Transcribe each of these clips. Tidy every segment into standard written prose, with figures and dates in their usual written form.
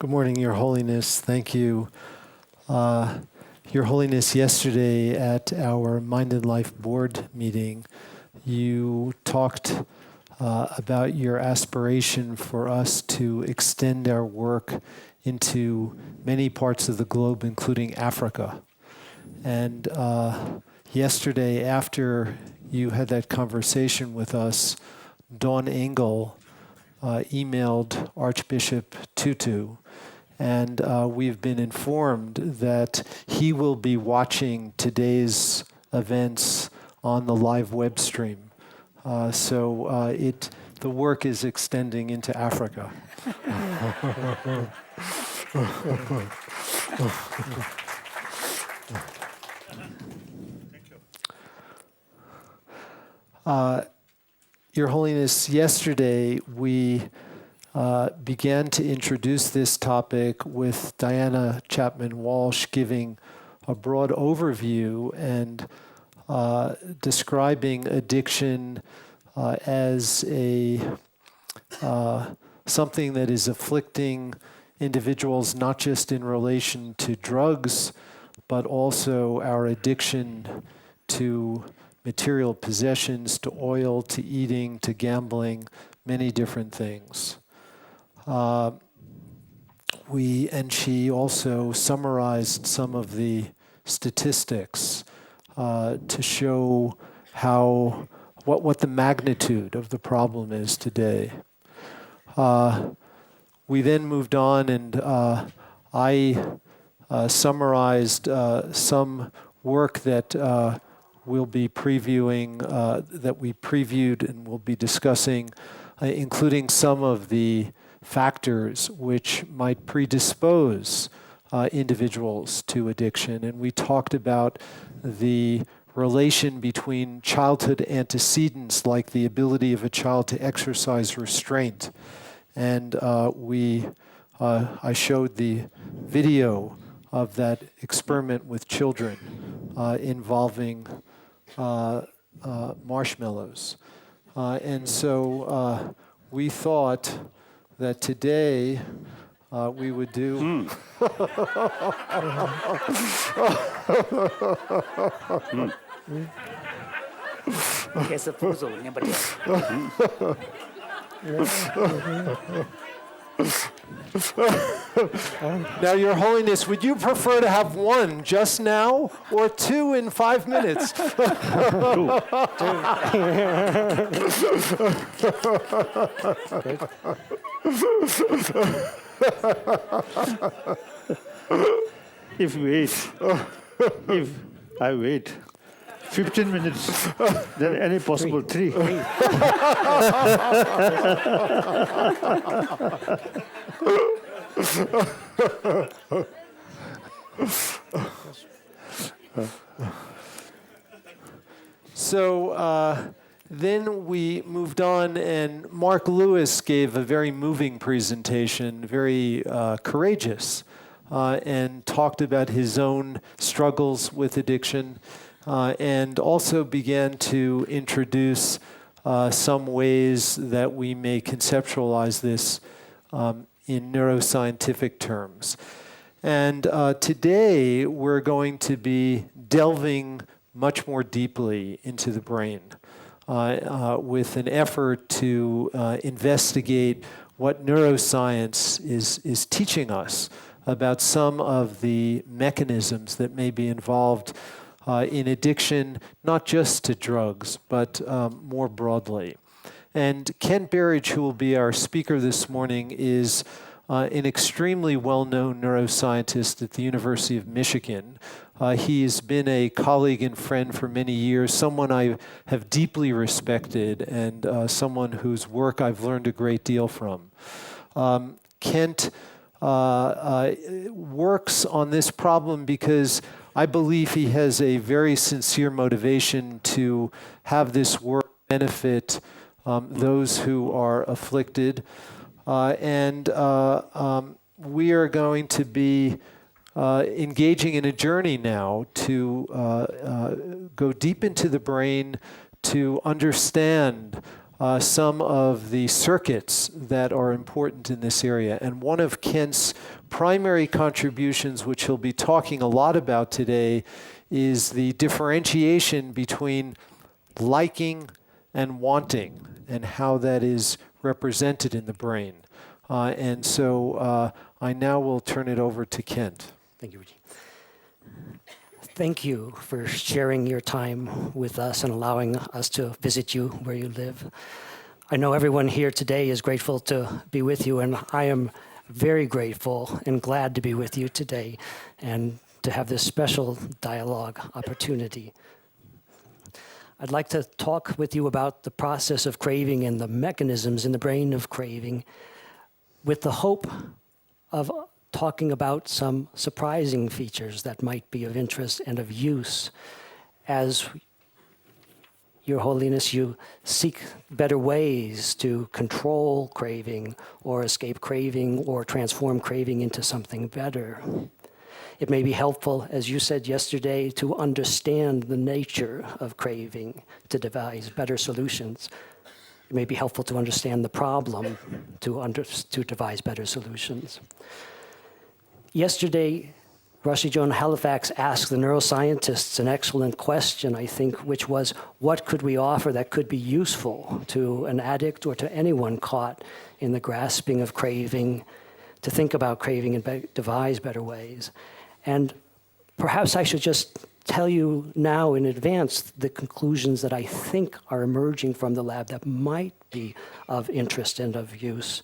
Good morning, Your Holiness. Thank you. Your Holiness, yesterday at our Mind and Life board meeting, you talked about your aspiration for us to extend our work into many parts of the globe, including Africa. And yesterday, after you had that conversation with us, Dawn Engel emailed Archbishop Tutu, and we've been informed that he will be watching today's events on the live web stream. So the work is extending into Africa. Your Holiness, yesterday we began to introduce this topic with Diana Chapman-Walsh giving a broad overview and describing addiction as something that is afflicting individuals not just in relation to drugs, but also our addiction to material possessions, to oil, to eating, to gambling, many different things. She also summarized some of the statistics to show what the magnitude of the problem is today. We then moved on, and I summarized some work that we'll be previewing, that we previewed and will be discussing, including some of the factors which might predispose individuals to addiction. And we talked about the relation between childhood antecedents, like the ability of a child to exercise restraint. And I showed the video of that experiment with children involving marshmallows. And so we thought that today we would do... Now, Your Holiness, would you prefer to have one just now or two in 5 minutes? If I wait 15 minutes, then any possible three. So then we moved on, and Mark Lewis gave a very moving presentation, very courageous, and talked about his own struggles with addiction, and also began to introduce some ways that we may conceptualize this in neuroscientific terms. And today we're going to be delving much more deeply into the brain with an effort to investigate what neuroscience is teaching us about some of the mechanisms that may be involved in addiction, not just to drugs, but more broadly. And Kent Berridge, who will be our speaker this morning, is an extremely well-known neuroscientist at the University of Michigan. He's been a colleague and friend for many years, someone I have deeply respected, and someone whose work I've learned a great deal from. Kent works on this problem because I believe he has a very sincere motivation to have this work benefit those who are afflicted. We are going to be engaging in a journey now to go deep into the brain to understand some of the circuits that are important in this area. And one of Kent's primary contributions, which he'll be talking a lot about today, is the differentiation between liking and wanting and how that is represented in the brain. And so I now will turn it over to Kent. Thank you, Richie. Thank you for sharing your time with us and allowing us to visit you where you live. I know everyone here today is grateful to be with you, and I am very grateful and glad to be with you today and to have this special dialogue opportunity. I'd like to talk with you about the process of craving and the mechanisms in the brain of craving, with the hope of talking about some surprising features that might be of interest and of use as Your Holiness, you seek better ways to control craving or escape craving or transform craving into something better. It may be helpful, as you said yesterday, to understand the nature of craving to devise better solutions. It may be helpful to understand the problem to devise better solutions. Yesterday, Rashi John Halifax asked the neuroscientists an excellent question, I think, which was, what could we offer that could be useful to an addict or to anyone caught in the grasping of craving, to think about craving and devise better ways? And perhaps I should just tell you now in advance the conclusions that I think are emerging from the lab that might be of interest and of use,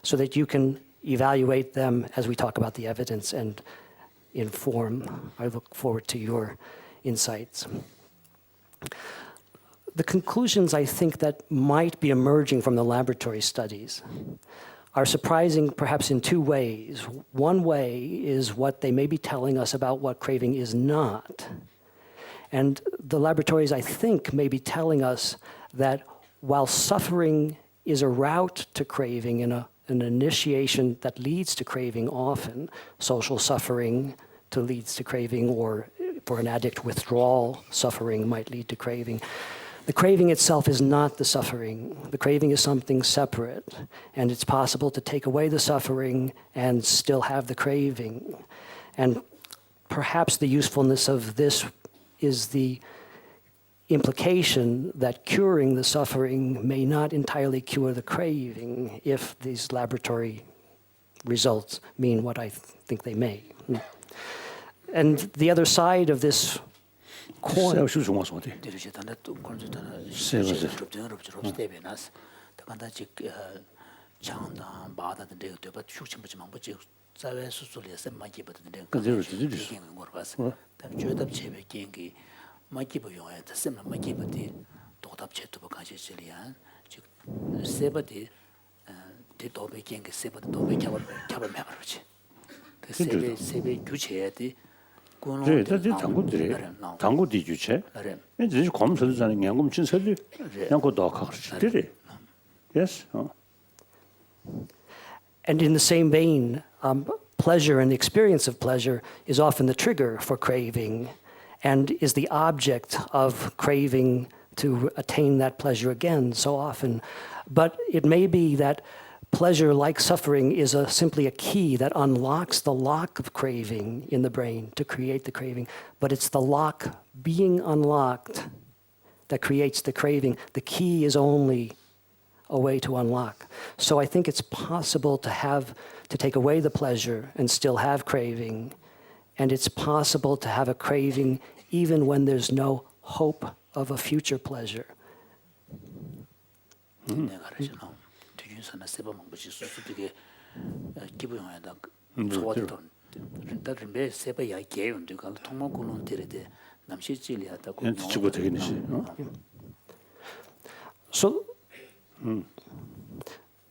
so that you can evaluate them as we talk about the evidence and inform. I look forward to your insights. The conclusions I think that might be emerging from the laboratory studies are surprising perhaps in two ways. One way is what they may be telling us about what craving is not. And the laboratories, I think, may be telling us that while suffering is a route to craving and an initiation that leads to craving often, social suffering leads to craving, or for an addict, withdrawal suffering might lead to craving. The craving itself is not the suffering. The craving is something separate, and it's possible to take away the suffering and still have the craving. And perhaps the usefulness of this is the implication that curing the suffering may not entirely cure the craving if these laboratory results mean what I think they may. And the other side of this coin. 마기부 용어에 쓰면 마기부디 도답체도 가지실이야 즉 세버디 대도배 경계 세버디 도배 캡을 매버지 세배 규체에디 네, 다들 당고디 규체. 이제 검사도자는 양금 진설이 양고도 가르치더래. Yes. And in the same vein, pleasure and the experience of pleasure is often the trigger for craving, and is the object of craving to attain that pleasure again so often. But it may be that pleasure, like suffering, is simply a key that unlocks the lock of craving in the brain to create the craving. But it's the lock being unlocked that creates the craving. The key is only a way to unlock. So I think it's possible to take away the pleasure and still have craving. And it's possible to have a craving even when there's no hope of a future pleasure.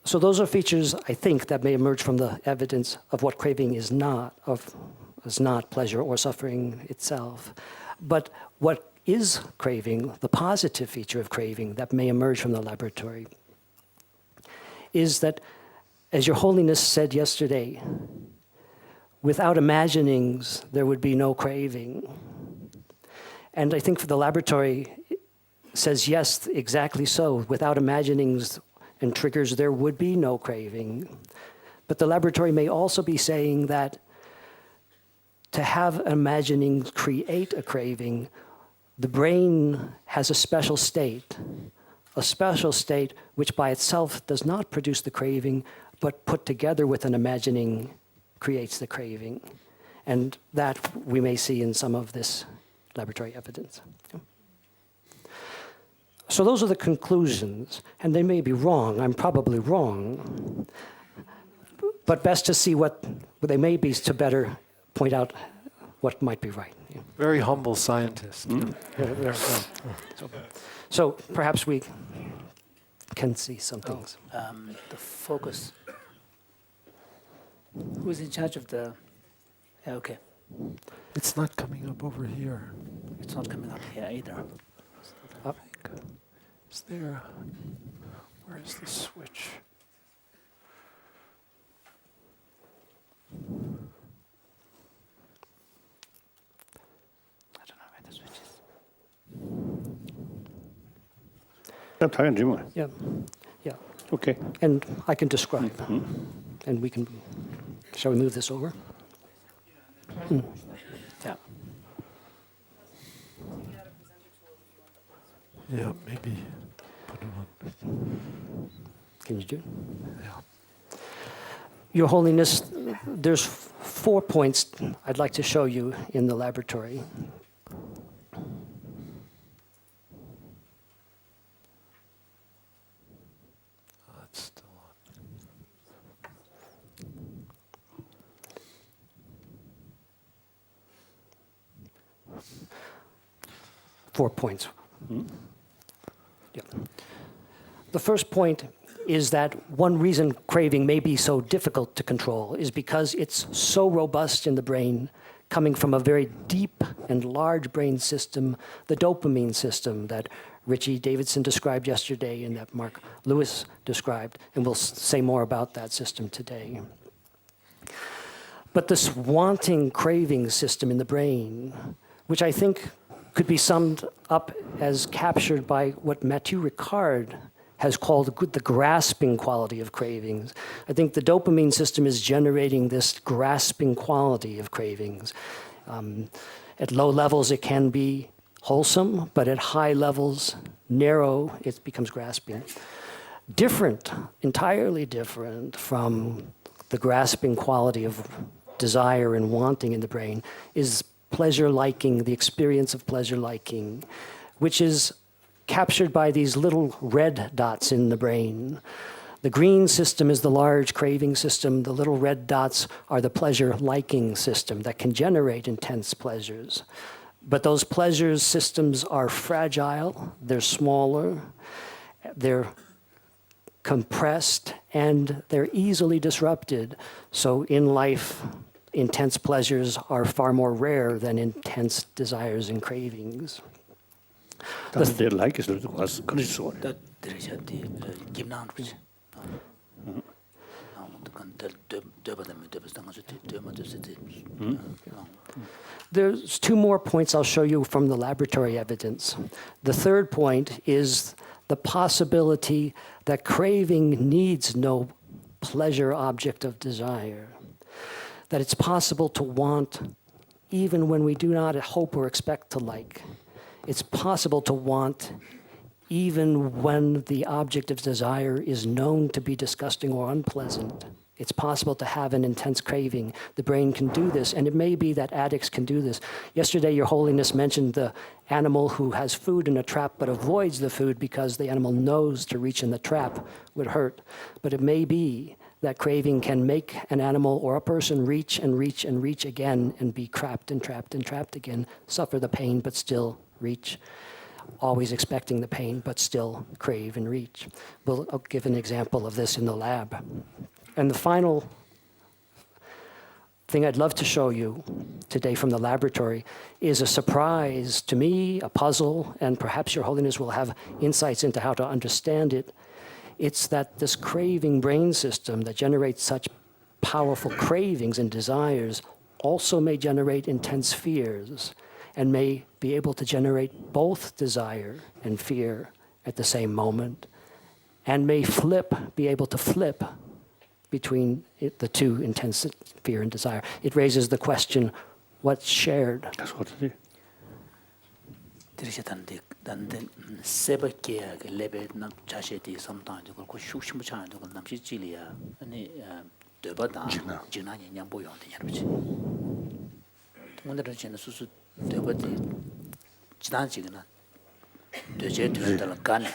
So those are features, I think, that may emerge from the evidence of what craving is not pleasure or suffering itself. But what is craving, the positive feature of craving that may emerge from the laboratory, is that, as Your Holiness said yesterday, without imaginings, there would be no craving. And I think for the laboratory says, yes, exactly so. Without imaginings and triggers, there would be no craving. But the laboratory may also be saying that to have imaginings create a craving, the brain has a special state which by itself does not produce the craving, but put together with an imagining creates the craving. And that we may see in some of this laboratory evidence. So those are the conclusions, and they may be wrong. I'm probably wrong. But best to see what they may be to better point out what might be right. Very humble scientist. So perhaps we can see some things. The focus. Who's in charge of the? Okay, It's not coming up over here. it's not coming up here either. I think. Is there? Where is the switch? I don't know where the switch is. 딱 당연히 뭐. Yeah, yeah. Okay. And I can describe. And we can. Shall we move this over? Yeah. Yeah, maybe. Put it on. Can you do it? Yeah. Your Holiness, there's 4 points I'd like to show you in the laboratory. It's still on. 4 points. Yeah. The first point is that one reason craving may be so difficult to control is because it's so robust in the brain, coming from a very deep and large brain system, the dopamine system that Richie Davidson described yesterday and that Mark Lewis described, and we'll say more about that system today. But this wanting craving system in the brain, which I think could be summed up as captured by what Mathieu Ricard has called the grasping quality of cravings. I think the dopamine system is generating this grasping quality of cravings. At low levels, it can be wholesome, but at high levels, narrow, it becomes grasping. Different, entirely different from the grasping quality of desire and wanting in the brain is pleasure liking, the experience of pleasure liking, which is captured by these little red dots in the brain. The green system is the large craving system. The little red dots are the pleasure liking system that can generate intense pleasures. But those pleasure systems are fragile, they're smaller, they're compressed, and they're easily disrupted. So in life, intense pleasures are far more rare than intense desires and cravings. Does they like it? Was 그리스도. That there is a 김나은 그지. There's 2 more points I'll show you from the laboratory evidence. The third point is the possibility that craving needs no pleasure object of desire. That it's possible to want even when we do not hope or expect to like. It's possible to want even when the object of desire is known to be disgusting or unpleasant. It's possible to have an intense craving. The brain can do this, and it may be that addicts can do this. Yesterday, Your Holiness mentioned the animal who has food in a trap but avoids the food because the animal knows to reach in the trap would hurt. But it may be that craving can make an animal or a person reach and reach and reach again and be trapped and trapped and trapped again, suffer the pain but still reach, always expecting the pain but still crave and reach. I'll give an example of this in the lab. And the final thing I'd love to show you today from the laboratory is a surprise to me, a puzzle, and perhaps Your Holiness will have insights into how to understand it. It's that this craving brain system that generates such powerful cravings and desires also may generate intense fears. and may be able to generate both desire and fear at the same moment, and may be able to flip between the two, intense fear and desire. It raises the question, what's shared? That's what it is. 들으셔 단데 세바께 그 레벨 남 자세디 sometimes 그 슈슈무차는 그 남시 찔이야 아니 되바다 지나니 냥 보여 되냐르지 오늘은 진짜 수수 되버디 지나지기나 되제 되는 간에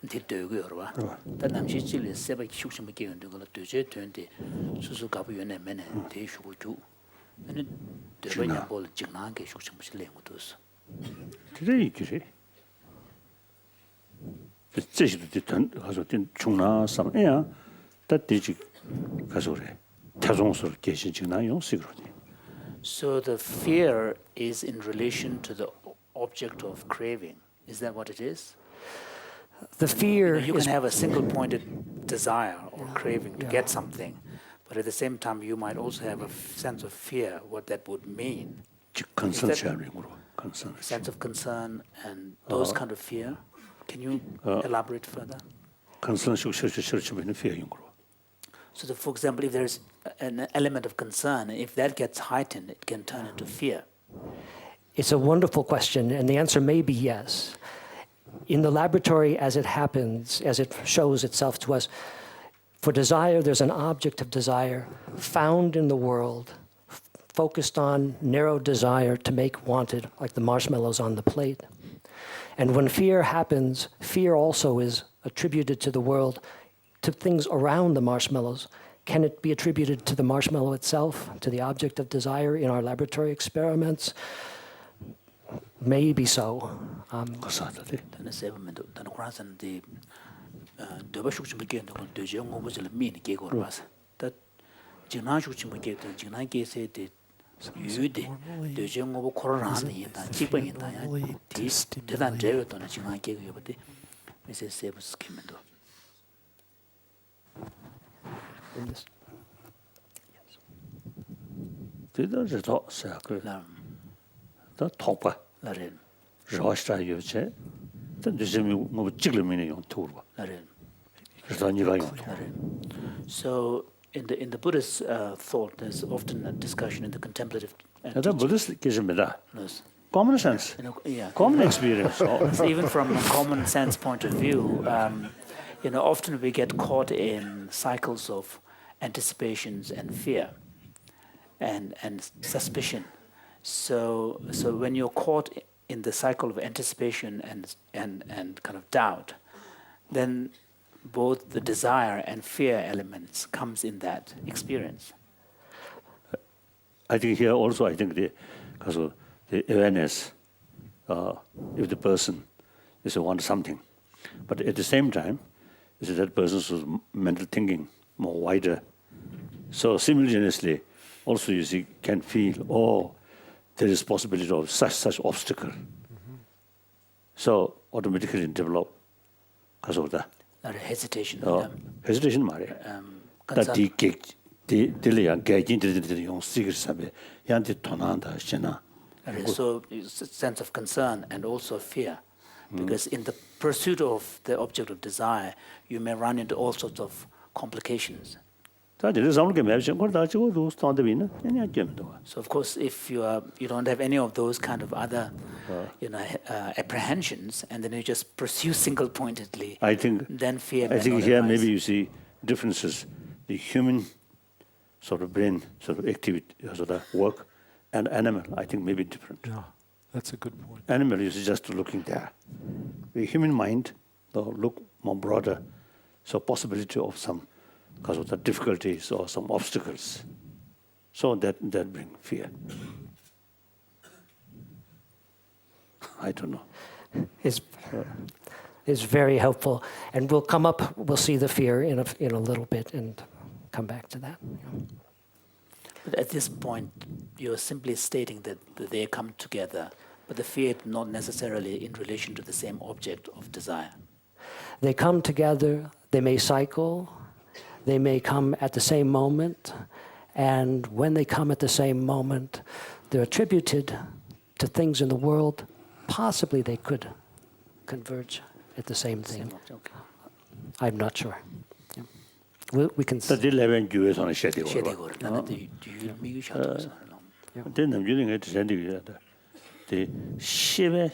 되고 여러와 다 남시 찔이 세바 슈슈무게 연도 그 되제 되는데 수수 가부 연에 매네 대슈고 주 아니 되버냐 볼 지나게 슈슈무시 레고도스 그래 그래. 제시도 됐던 가서 된 중나상이야. 다디지 가서 그래. 타종설 계신 지나요 시그러니. So the fear is in relation to the object of craving. Is that what it is? The fear You is can have a single-pointed desire or craving to get something, but at the same time you might also have a sense of fear, what that would mean. concern sharing으로 concern. Sense of concern and those kind of fear. Can you elaborate further? concern 실시는 fear용으로. So, for example, if there's an element of concern, if that gets heightened, it can turn into fear. It's a wonderful question, and the answer may be yes. In the laboratory, as it happens, as it shows itself to us, for desire, there's an object of desire found in the world, focused on narrow desire to make wanted, like the marshmallows on the plate. And when fear happens, fear also is attributed to the world, to things around the marshmallows. Can it be attributed to the marshmallow itself, to the object of desire in our laboratory experiments? Maybe so. 가사들이. Then seven then cross and the Dobashuk begin to do young was a mean gig or was that Jinashuk begin to Jinaki said the the young over Koran in that cheaper in that didn't jail on a Jinaki, but the Mrs. Sable skimming. 되더지 더 사그. 더 토파. Larin. 저스타 요체. 전주심이 뭐 찍으면 용 토르고. Larin. 그래서 니가 용. So in the Buddhist thought, there's often a discussion in the contemplative. 나 Buddhist 계십니다. Yes. Common sense. Yeah. Common experience. So even from a common sense point of view, often we get caught in cycles of anticipations and fear, and suspicion. So when you're caught in the cycle of anticipation and kind of doubt, then both the desire and fear elements comes in that experience. I think here also because of the awareness, if the person is want something, but at the same time, is that person's mental thinking more wider. So simultaneously, also you see can feel there is possibility of such obstacle. So automatically develop because of that. Not a hesitation. Hesitation 말이야. that 딜이야 개진들이 용 시기를 사베 양한테 도난다 시나. So it's a sense of concern and also fear, because in the pursuit of the object of desire, you may run into all sorts of complications. 자, 이제 사람들께 매우신 걸 다 찍어도 스탠드비는 그냥 깨면도. So of course, if you don't have any of those kind of other, apprehensions, and then you just pursue single-pointedly, then fear. I think here maybe you see differences. The human sort of brain, sort of activity, sort of work, and animal. I think maybe different. Yeah, that's a good point. Animal is just looking there. The human mind, look more broader. So possibility of some, because of the difficulties or some obstacles. So that bring fear. I don't know. It's very helpful, and we'll see the fear in a little bit and come back to that. But at this point, you're simply stating that they come together, but the fear not necessarily in relation to the same object of desire. They come together, they may cycle, they may come at the same moment, and when they come at the same moment, they're attributed to things in the world, possibly they could converge at the same thing. Okay. I'm not sure. Yeah. We can. 다들 레벨 주에서는 쉐디고. 쉐디고 나는 이 미국 샤도서. 근데 남주는 게 쉐디고다. 그 쉐베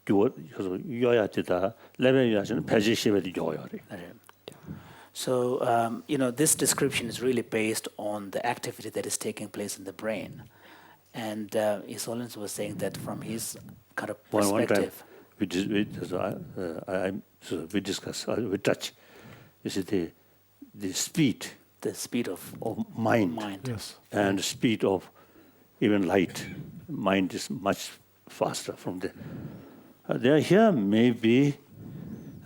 교 그래서 요야 되다 레벨 요야는 배지 쉐베도 요야. So, this description is really based on the activity that is taking place in the brain. And His Holiness was saying that from his kind of perspective. We discuss, we touch. You see the speed. The speed of mind. Yes. And the speed of even light. Mind is much faster from there. There here may be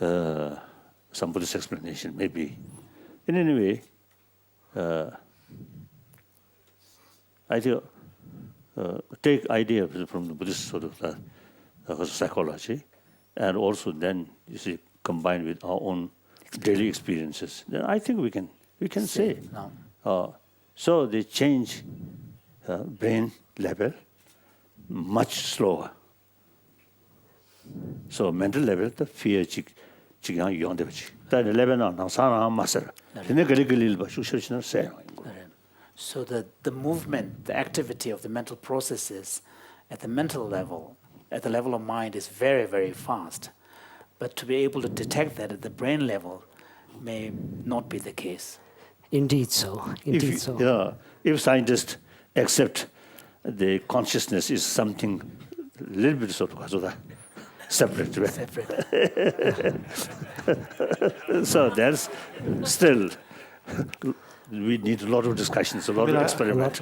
some Buddhist explanation, maybe. In any way, I think take idea from the Buddhist sort of psychology, and also then you see combined with our own daily experiences. Then I think we can say. So they change brain level much slower. So mental level, the fear 지금 용되지. 다 레벨은 사람 마스터. 근데 그리길 봐. 수시는 세. So the movement, the activity of the mental processes at the mental level, at the level of mind, is very, very fast. But to be able to detect that at the brain level may not be the case. Indeed so. Indeed so. Yeah. If scientists accept the consciousness is something a little bit sort of separate. So that's still, we need a lot of discussions, a lot of experiments.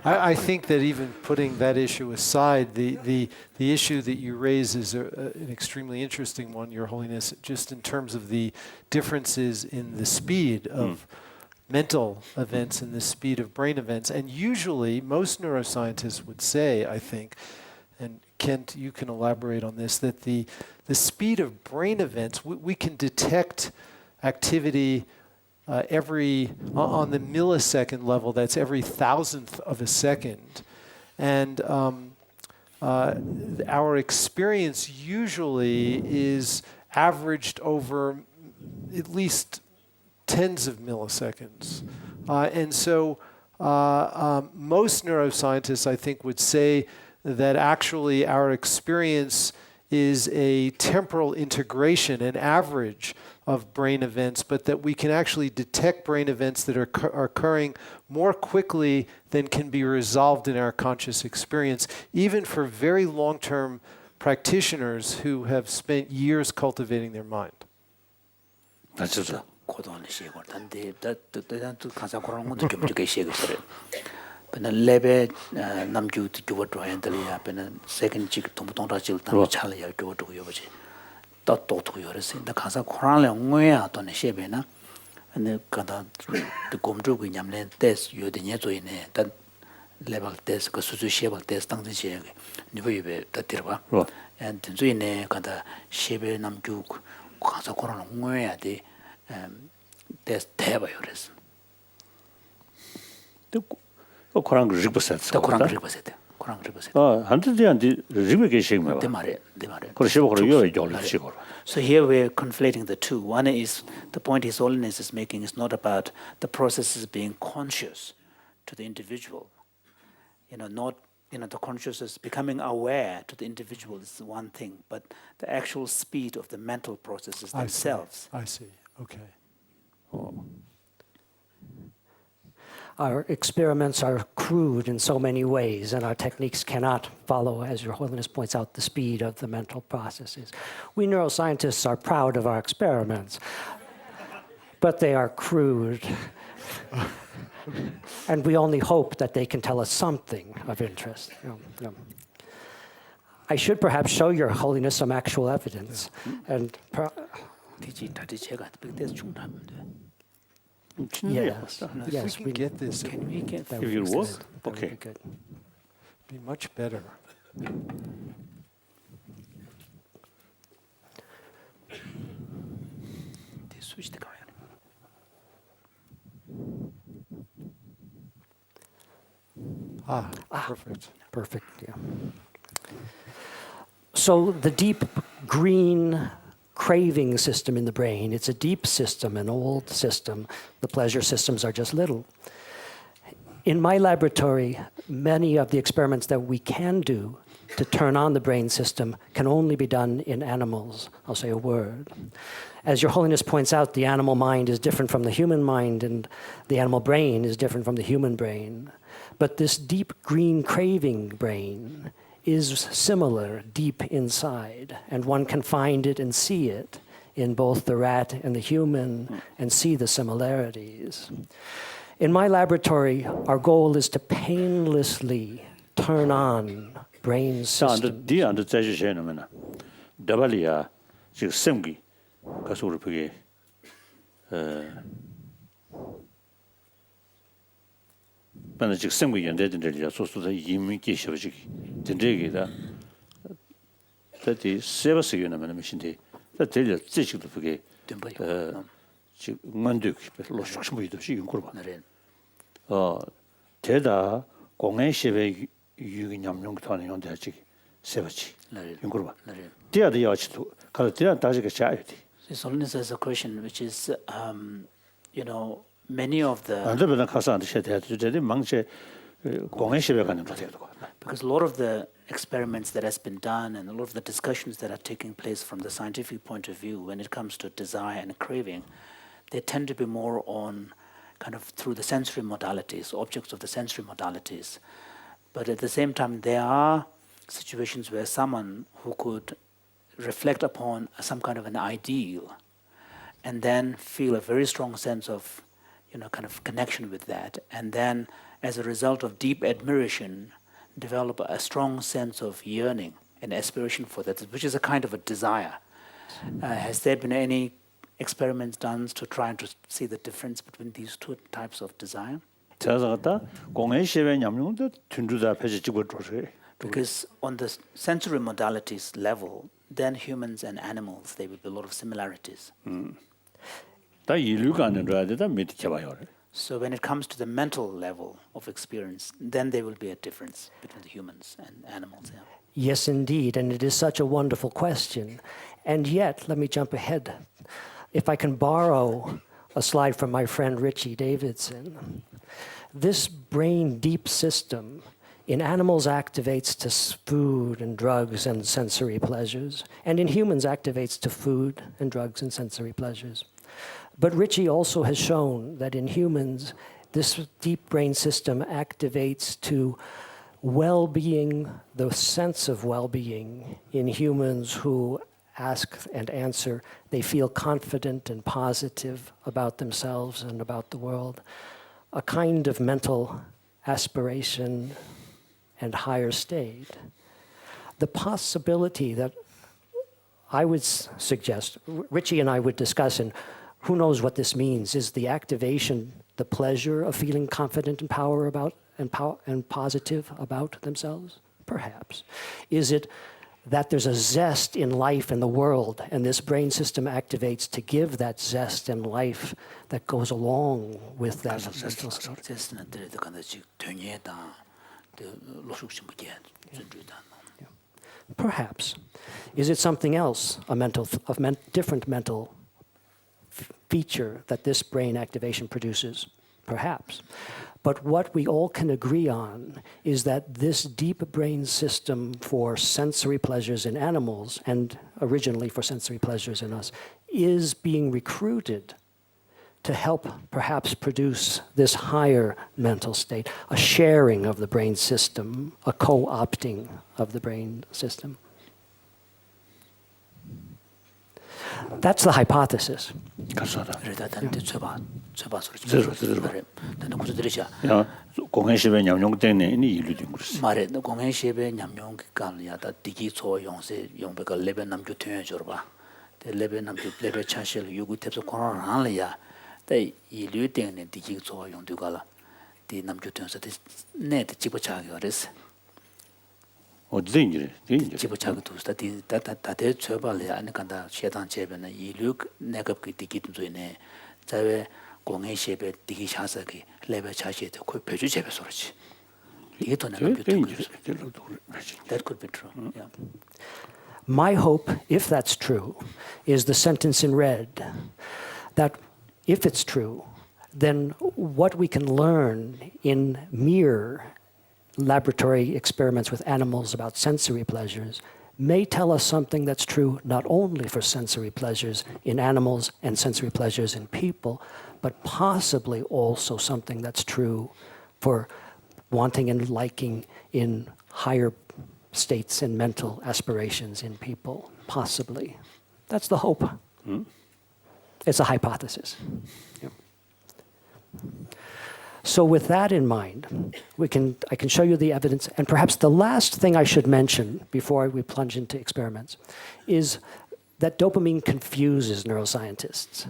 I think that even putting that issue aside, the issue that you raise is an extremely interesting one, Your Holiness, just in terms of the differences in the speed of mental events and the speed of brain events. And usually, most neuroscientists would say, I think, and Kent, you can elaborate on this, that the speed of brain events, we can detect activity on the millisecond level, that's every thousandth of a second. And our experience usually is averaged over at least tens of milliseconds. And so most neuroscientists, I think, would say that actually our experience is a temporal integration, an average of brain events, but that we can actually detect brain events that are occurring more quickly than can be resolved in our conscious experience, even for very long-term practitioners who have spent years cultivating their mind. That's it. Pena lebe namju juwa doyandali ya pena second chik tomtonda chil tam chala ya juwa do yobaji ta to to yorese da khasa khoran le ngoya to ne shebe na ane kada de gomju gu nyamle test yo de nyezo ine ta level test ko susu shebe test tang de je ni bo yebe ta tirba and tenzo ine kada shebe namju khasa khoran ngoya de test teba yorese 코랑 리버셋. 코랑 리버셋. 코랑 리버셋. 한두디한테 리버게 시행만. 데 말에. 그걸 시험으로 요에 열리시고. So here we're conflating the two. One is the point His Holiness is making is not about the processes being conscious to the individual. The consciousness becoming aware to the individual is one thing, but the actual speed of the mental processes themselves. I see. Okay. Our experiments are crude in so many ways, and our techniques cannot follow, as Your Holiness points out, the speed of the mental processes. We neuroscientists are proud of our experiments, but they are crude. And we only hope that they can tell us something of interest. I should perhaps show Your Holiness some actual evidence. And yes, If we can get this, it Can we get that If would you be work, good. That would okay. be good. be much better. switch the camera? Perfect. perfect, yeah. So the deep green craving system in the brain, it's a deep system, an old system. The pleasure systems are just little. In my laboratory, many of the experiments that we can do to turn on the brain system can only be done in animals. I'll say a word. As Your Holiness points out, the animal mind is different from the human mind, and the animal brain is different from the human brain. But this deep green craving brain is similar deep inside, and one can find it and see it in both the rat and the human and see the similarities. In my laboratory, our goal is to painlessly turn on brain systems. 디 안드 자주셔는 더발이야 지금 sem기 가서 우리 그게 반은 지금 sem기 연대된들이야 소소다 이미 계셔지 된대기다 다디 세버스기는 미신데 다 들려 지식도 그게 지금 만두 로식심이도 지금 그러봐 대다 공연시에 유기냠용타는 연대 아직 세버지 그러봐 디아도 야치도 가서 디아 다시가 차야지 His Holiness has a question which is, many of the... Because a lot of the experiments that has been done and a lot of the discussions that are taking place from the scientific point of view when it comes to desire and craving, they tend to be more on kind of through the sensory modalities, objects of the sensory modalities. But at the same time, there are situations where someone who could reflect upon some kind of an ideal and then feel a very strong sense of, kind of connection with that. And then as a result of deep admiration, develop a strong sense of yearning and aspiration for that, which is a kind of a desire. Has there been any experiments done to try and to see the difference between these two types of desire? Because on the sensory modalities level, then humans and animals, there will be a lot of similarities. So when it comes to the mental level of experience, then there will be a difference between the humans and animals. Yeah. Yes, indeed, and it is such a wonderful question. And yet, let me jump ahead. If I can borrow a slide from my friend Richie Davidson, this brain deep system in animals activates to food and drugs and sensory pleasures, and in humans activates to food and drugs and sensory pleasures. But Richie also has shown that in humans, this deep brain system activates to well-being, the sense of well-being in humans who ask and answer. They feel confident and positive about themselves and about the world, a kind of mental aspiration and higher state. The possibility that I would suggest, Richie and I would discuss, and who knows what this means, is the activation, the pleasure of feeling confident and and positive about themselves? Perhaps. Is it that there's a zest in life and the world, and this brain system activates to give that zest and life that goes along with that mental state? Perhaps. Is it something else, a different mental feature that this brain activation produces? Perhaps. But what we all can agree on is that this deep brain system for sensory pleasures in animals, and originally for sensory pleasures in us, is being recruited to help perhaps produce this higher mental state, a sharing of the brain system, a co-opting of the brain system. That's the hypothesis. That could be true. Yeah. My hope, if that's true, is the sentence in red, that if it's true, then what we can learn in mere laboratory experiments with animals about sensory pleasures may tell us something that's true not only for sensory pleasures in animals and sensory pleasures in people, but possibly also something that's true for wanting and liking in higher states and mental aspirations in people, possibly. That's the hope. It's a hypothesis. Yeah. So with that in mind, I can show you the evidence. And perhaps the last thing I should mention before we plunge into experiments is that dopamine confuses neuroscientists.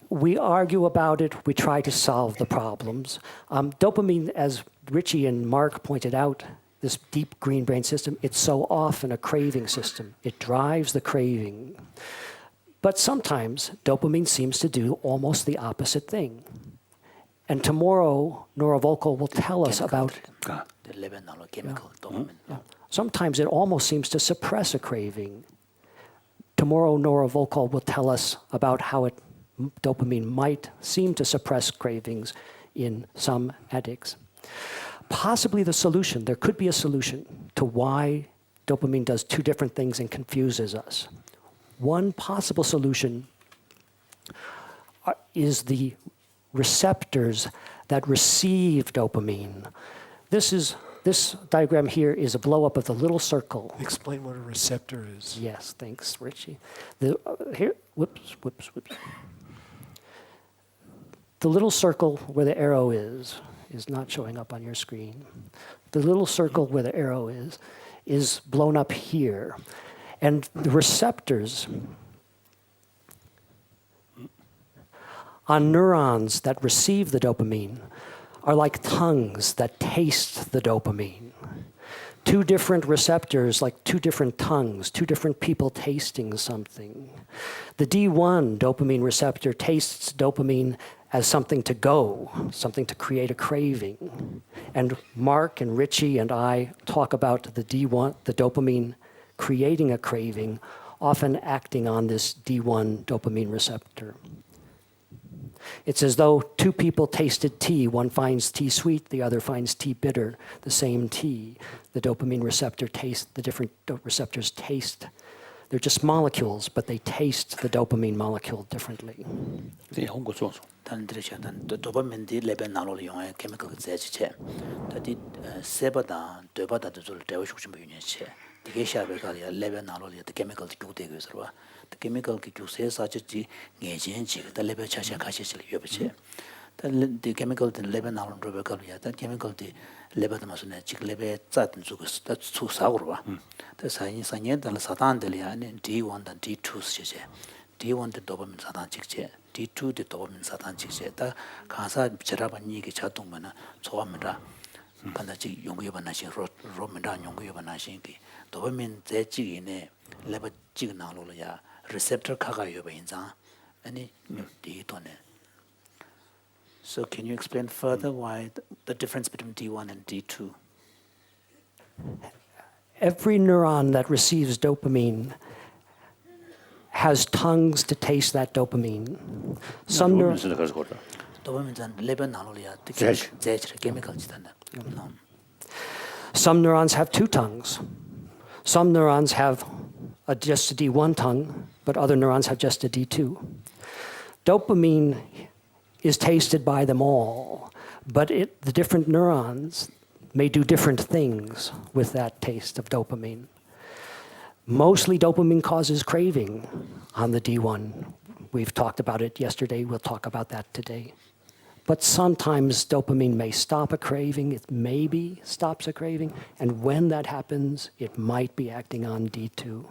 We argue about it. We try to solve the problems. Dopamine, as Richie and Mark pointed out, this deep green brain system, it's so often a craving system. It drives the craving. But sometimes dopamine seems to do almost the opposite thing. And tomorrow, Nora Volkow will tell us about... The level chemical dopamine. Yeah. Sometimes it almost seems to suppress a craving. Tomorrow, Nora Volkow will tell us about how dopamine might seem to suppress cravings in some addicts. Possibly the solution, there could be a solution to why dopamine does two different things and confuses us. One possible solution is the receptors that receive dopamine. This diagram here is a blow-up of the little circle. Explain what a receptor is. Yes, thanks, Richie. Whoops. The little circle where the arrow is not showing up on your screen. The little circle where the arrow is blown up here. And the receptors on neurons that receive the dopamine are like tongues that taste the dopamine. Two different receptors, like two different tongues, two different people tasting something. The D1 dopamine receptor tastes dopamine as something to go, something to create a craving. And Mark and Richie and I talk about the D1, the dopamine creating a craving, often acting on this D1 dopamine receptor. It's as though two people tasted tea. One finds tea sweet, the other finds tea bitter, the same tea. The dopamine receptor tastes, the different receptors taste. They're just molecules, but they taste the dopamine molecule differently. Dopamine di level nalo yung chemical che. Tadi sebada dobada dul dewa shukshin bu yun che. Dige shabe ka ya level nalo ya chemical ki de ge serwa. The chemical ki se sa che ji nge jen ji da level cha cha ka che le yob che. The chemical di level nalo ro ka ya da chemical di level ma sune ji level za den zu ge da zu sa ro ba. Da sa yin sa yen da la sa dan de ya ne D1 da D2 che. D1 the dopamine 사단 직제, D2 the dopamine 사단 직제. 다 가사 저라반 얘기 자동만은 좋아합니다. 간다지 연구해봐나시 로맨다 연구해봐나시기 dopamine 제지기네 레버 지그나로야 receptor 카가요 인자 아니 D2네. So can you explain further why the difference between D1 and D2? Every neuron that receives dopamine has tongues to taste that dopamine. Some neurons have two tongues. Some neurons have just a D1 tongue, but other neurons have just a D2. Dopamine is tasted by them all, but the different neurons may do different things with that taste of dopamine. Mostly dopamine causes craving on the D1. We've talked about it yesterday. We'll talk about that today. But sometimes dopamine may stop a craving. It maybe stops a craving. And when that happens, it might be acting on D2.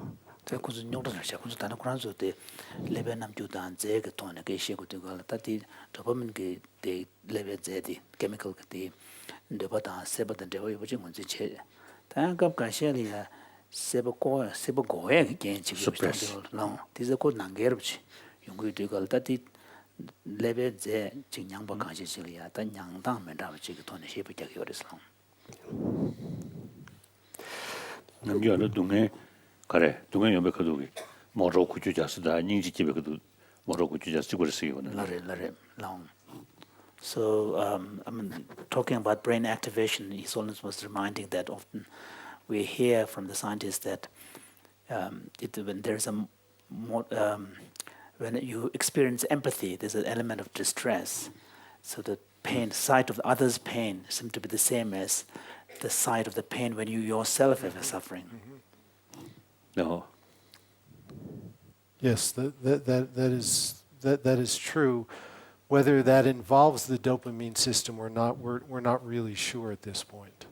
Sebo goya again no. This is called nangerbuchi. Yungu do gal tati 레벨 제 진양바 강시실이야. 단 양당면 잡을 지금 돈에 해보자 그랬어. 남겨는 동해 그래 동해 옆에 그도 뭐로 구주자스다 닝지 집에 그도 뭐로 구주자스 그랬어요. Lare long. So I'm talking about brain activation. He was reminding that often we hear from the scientists that when there's when you experience empathy, there's an element of distress. So the pain, sight of others' pain, seems to be the same as the sight of the pain when you yourself are suffering. No. Yes, that is true. Whether that involves the dopamine system or not, we're not really sure at this point.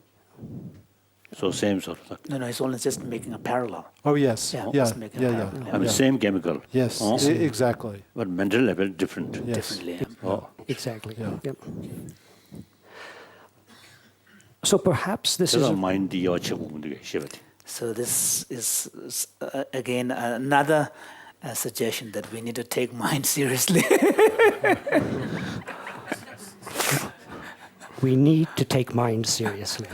So same sort of. No, it's only just making a parallel. Oh yes, Yeah, yeah, just making a yeah. parallel. I mean, same chemical. Yes, exactly. But mental level different. Yes. Differently. Oh. Exactly. Yeah. Yep. So perhaps this is 그래서 마인드 여치고 문제가 시버티. So this is again another suggestion that we need to take mind seriously. we need to take mind seriously.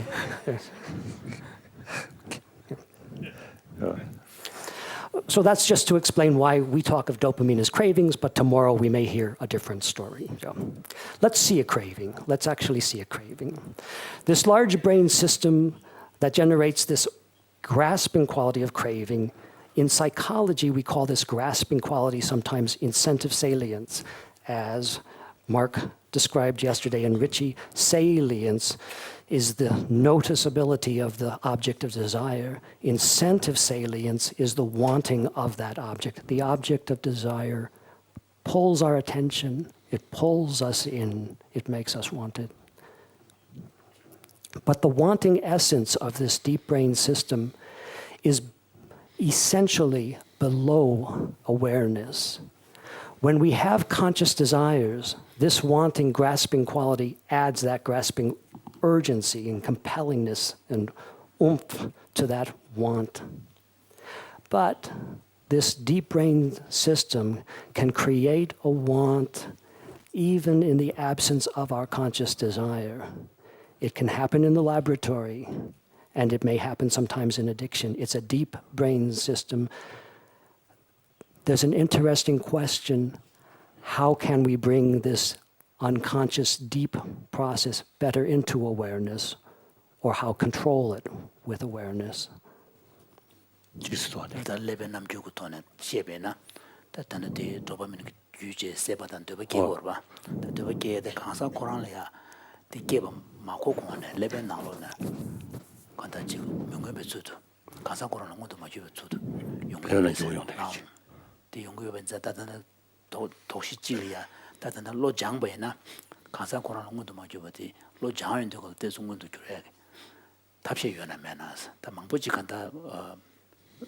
So that's just to explain why we talk of dopamine as cravings, but tomorrow we may hear a different story. So let's see a craving. Let's actually see a craving. This large brain system that generates this grasping quality of craving, in psychology we call this grasping quality sometimes incentive salience, as Mark described yesterday, and Richie, salience is the noticeability of the object of desire. Incentive salience is the wanting of that object. The object of desire pulls our attention, it pulls us in, it makes us want it. But the wanting essence of this deep brain system is essentially below awareness. When we have conscious desires, this wanting, grasping quality adds that grasping urgency and compellingness and oomph to that want. But this deep brain system can create a want even in the absence of our conscious desire. It can happen in the laboratory, and it may happen sometimes in addiction. It's a deep brain system. There's an interesting question. How can we bring this unconscious deep process better into awareness, or how control it with awareness? 일단 레벨 남주고 돈에 시에베나 다단에 도파민 유제 세바단 되게 개거봐. 되게 대 강사 코란래야. 되게 마코고네 레벨 나로네. 간다 지금 명예배 주도. 강사 코란은 것도 마주배 주도. 용기를 용되지. 대 용기배 다단에 도시지리야. 다단에 로장배나 강사 코란은 것도 마주배디. 로장인데 그 대중문도 줄여야 돼. 답시 연하면서 다 망보지 간다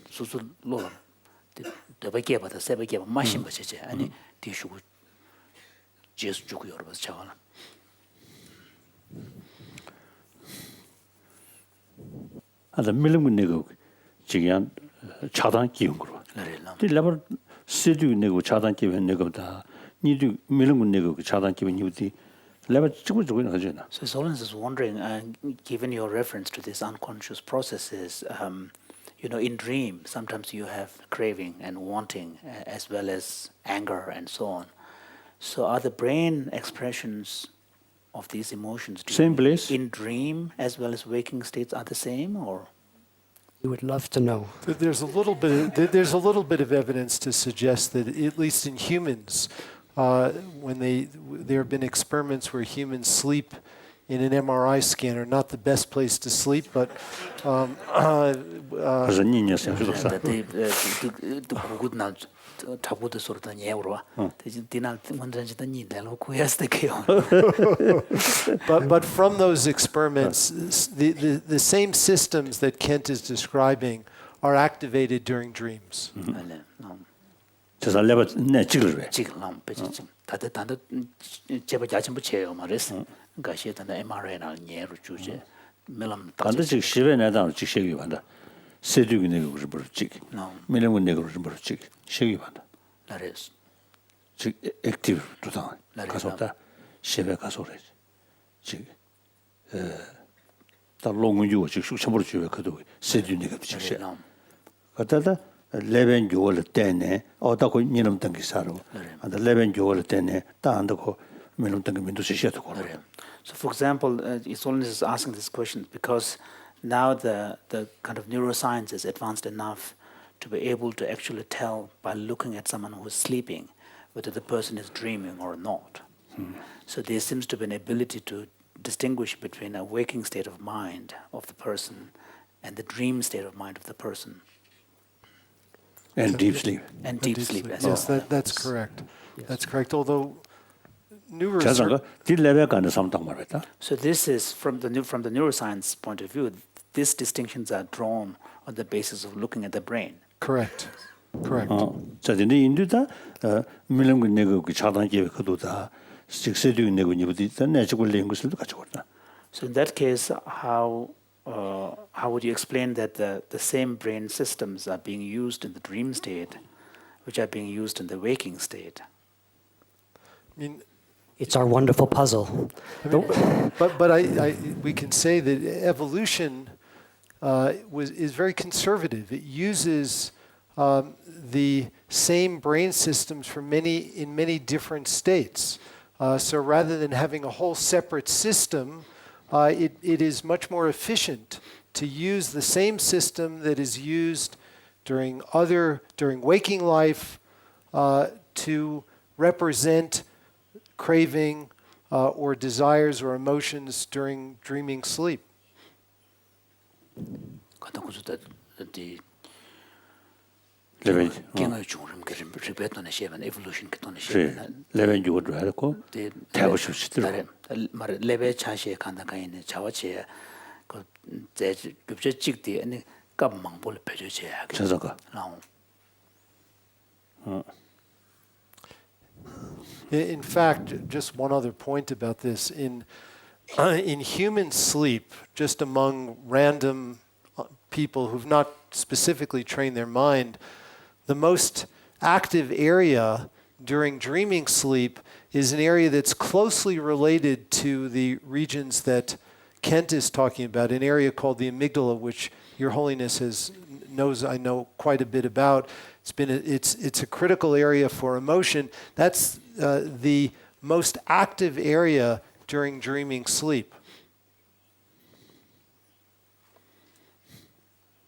수술 로라 되게 받아 세베게 마신 거지 아니 뒤슈고 제수 주고 여러 번 차가나 아다 밀문 내고 지금 차단 기운 거로 이 레벨 세두 내고 차단 기운 내고다 니도 밀문 내고 차단 기운 유디 level 주고 하잖아. So Solon is wondering, given your reference to these unconscious processes, in dream, sometimes you have craving and wanting, as well as anger and so on. So are the brain expressions of these emotions same place in dream as well as waking states are the same, or? We would love to know. There's a little bit of evidence to suggest that, at least in humans, when there have been experiments where humans sleep in an MRI scanner, not the best place to sleep, but but from those experiments, the same systems that Kent is describing are activated during dreams. 저 레벨 내 찍을 지금 다들 제발 자진 붙여요 말했어. 그러니까 시에다 MRI나 녀로 주제 밀람 간다 지금 시베 내다 찍시기 반다. 세두기 내고 그러지 찍. 밀람 내고 그러지 찍. 시기 반다. 나레스. 즉 액티브 도당 가서다 쉐베 가서 그래. 즉 다 롱유 즉 숙청으로 주에 그도 세준이가 비슷해. 그다다 레벤 요월 때네 어다고 미름 등기 사로. 안다 레벤 요월 때네 다안다고 미름 등기 민도 시셔도 그래. So, for example, Isolde is asking this question because now the kind of neuroscience is advanced enough to be able to actually tell by looking at someone who is sleeping whether the person is dreaming or not. So there seems to be an ability to distinguish between a waking state of mind of the person and the dream state of mind of the person. And deep sleep. And deep sleep. As Yes, well. that's correct. That's correct. Although new 자상가 research, 딜 레벨 가는 삼당 말했다. So this is from the neuroscience point of view. These distinctions are drawn on the basis of looking at the brain. correct, correct. 자, 근데 인도다 밀림고 내고 그 차단 계획 그도다 식세도 내고 니부터 내주고 낸 것을 가지고 왔다. So in that case, how would you explain that the same brain systems are being used in the dream state, which are being used in the waking state? I mean, It's our wonderful puzzle. but we can say that evolution is very conservative. It uses the same brain systems in many different states. So rather than having a whole separate system, it is much more efficient to use the same system that is used during waking life to represent craving or desires or emotions during dreaming sleep. 레벨 evolution 레벨 요도 하고 대고 싶시더라고. 말 레벨 차시에 간다가 있는 자와체 그제 급제 찍디 아니 깜망 볼 배주제 자자가. In fact, just one other point about this: in human sleep, just among random people who've not specifically trained their mind, the most active area during dreaming sleep is an area that's closely related to the regions that Kent is talking about, an area called the amygdala, which Your Holiness knows I know quite a bit about. It's a critical area for emotion. That's the most active area during dreaming sleep.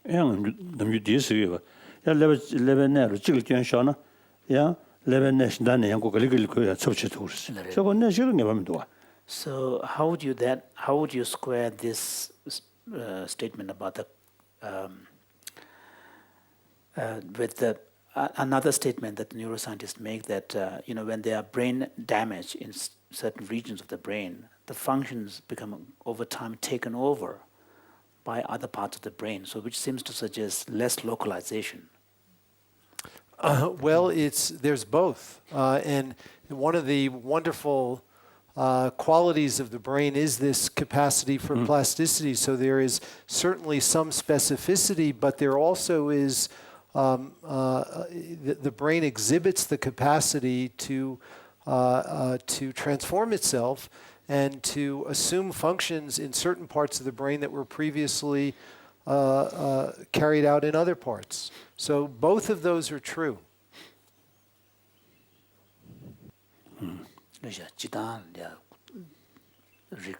양 남유 디스요. 야 레벨내로 찍을 줄 아나? 야 레벨내 신단에 양고 걸릴 거야. 접치도 그랬어. 저번에 지금 내가면 도와. So how would you square this statement about the with the another statement that neuroscientists make that when there are brain damage in certain regions of the brain, the functions become over time taken over by other parts of the brain, so which seems to suggest less localization. Well, there's both, and one of the wonderful qualities of the brain is this capacity for plasticity. So there is certainly some specificity, but there also is the brain exhibits the capacity to transform itself and to assume functions in certain parts of the brain that were previously carried out in other parts. So both of those are true.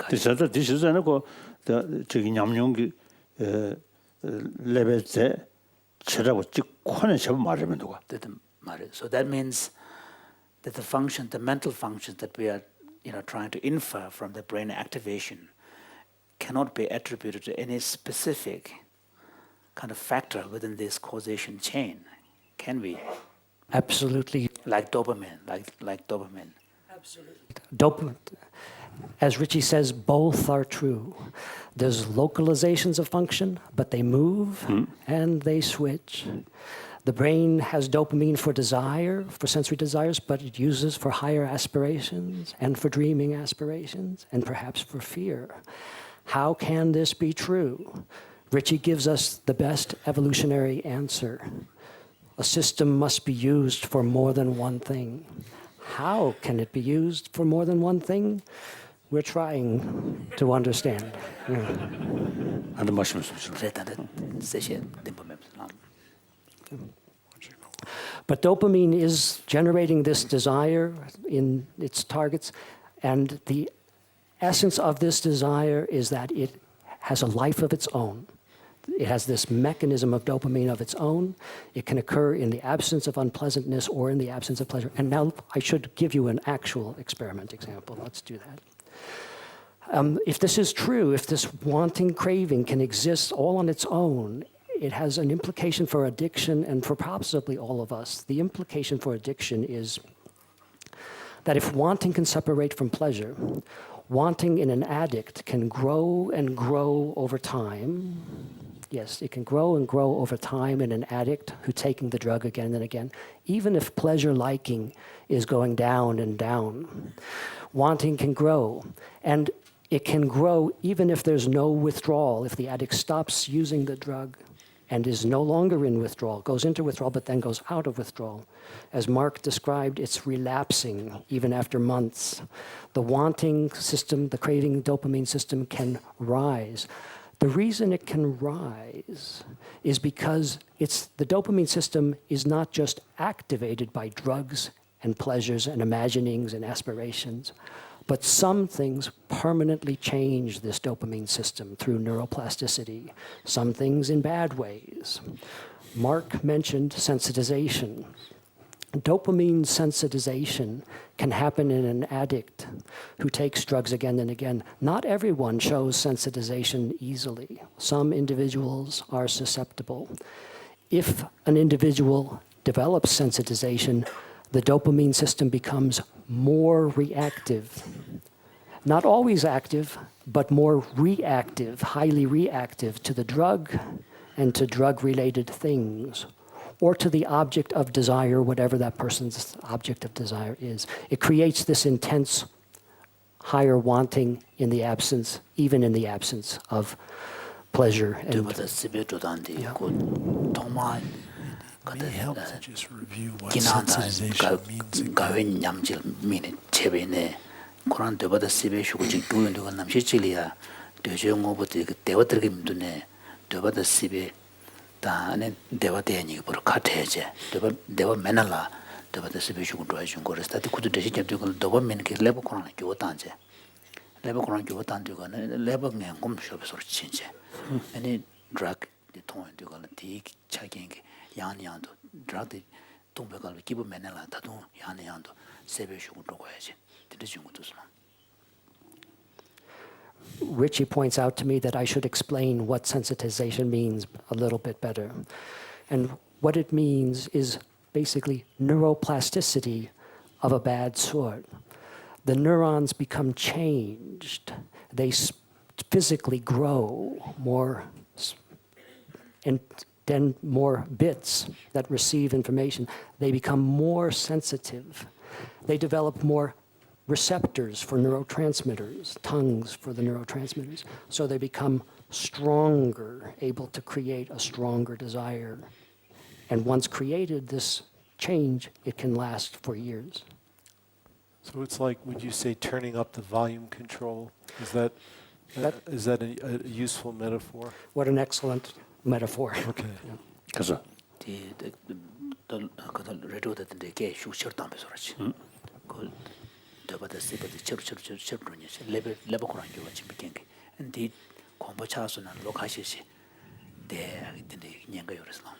디서도 디서는 그 저기 냠용기 레벨제 쳐라고 찍고는 저 말하면 누가 So that means that the mental functions that we are trying to infer from the brain activation cannot be attributed to any specific kind of factor within this causation chain, can we? Absolutely. Like dopamine, like dopamine. Absolutely. As Richie says, both are true. There's localizations of function, but they move and they switch. The brain has dopamine for desire, for sensory desires, but it uses for higher aspirations and for dreaming aspirations and perhaps for fear. How can this be true? Richie gives us the best evolutionary answer. A system must be used for more than one thing. How can it be used for more than one thing? We're trying to understand. 안 말씀해 주십시오. But dopamine is generating this desire in its targets, and the essence of this desire is that it has a life of its own. It has this mechanism of dopamine of its own. It can occur in the absence of unpleasantness or in the absence of pleasure. And now I should give you an actual experiment example. Let's do that. If this is true, if this wanting craving can exist all on its own, it has an implication for addiction and for possibly all of us. The implication for addiction is that if wanting can separate from pleasure, wanting in an addict can grow and grow over time. Yes, it can grow and grow over time in an addict who's taking the drug again and again, even if pleasure liking is going down and down. Wanting can grow, and it can grow even if there's no withdrawal, if the addict stops using the drug and is no longer in withdrawal, goes into withdrawal but then goes out of withdrawal. As Mark described, it's relapsing even after months. The wanting system, the craving dopamine system can rise. The reason it can rise is because the dopamine system is not just activated by drugs and pleasures and imaginings and aspirations, but some things permanently change this dopamine system through neuroplasticity, some things in bad ways. Mark mentioned sensitization. Dopamine sensitization can happen in an addict who takes drugs again and again. Not everyone shows sensitization easily. Some individuals are susceptible. If an individual develops sensitization, the dopamine system becomes more reactive. Not always active, but more reactive, highly reactive to the drug and to drug-related things, or to the object of desire, whatever that person's object of desire is. It creates this intense, higher wanting in the absence, even in the absence of pleasure. May it help to just review what sensitization means. Koran debada sibe shukuji guyon duga namshi chiliya dejo ngobo de debada gimdune debada sibe ta ane debada yani bor khateje deba menala debada sibe shukun doa shun gore stati kudu deshi jabdu ko doba men ke lebo koran gyo tanje lebo koran gyo tan duga lebo ngom shobe sor chinje ani drug de ton duga la ti chagenge yan yando drug de tombe gal kibo menala ta don yan yando sibe shukun doa yaje. Richie points out to me that I should explain what sensitization means a little bit better. And what it means is basically neuroplasticity of a bad sort. The neurons become changed. They physically grow more, and then more bits that receive information. They become more sensitive. They develop more receptors for neurotransmitters, tongues for the neurotransmitters, so they become stronger, able to create a stronger desire. And once created, this change, it can last for years. So it's like, would you say, turning up the volume control? Is that a useful metaphor? What an excellent metaphor. Okay. 그래서 debada sibe de chep ronya lebo koran gyo chim bekenge ndi kombo chaso na lokashi shi de nyenga yoreslam.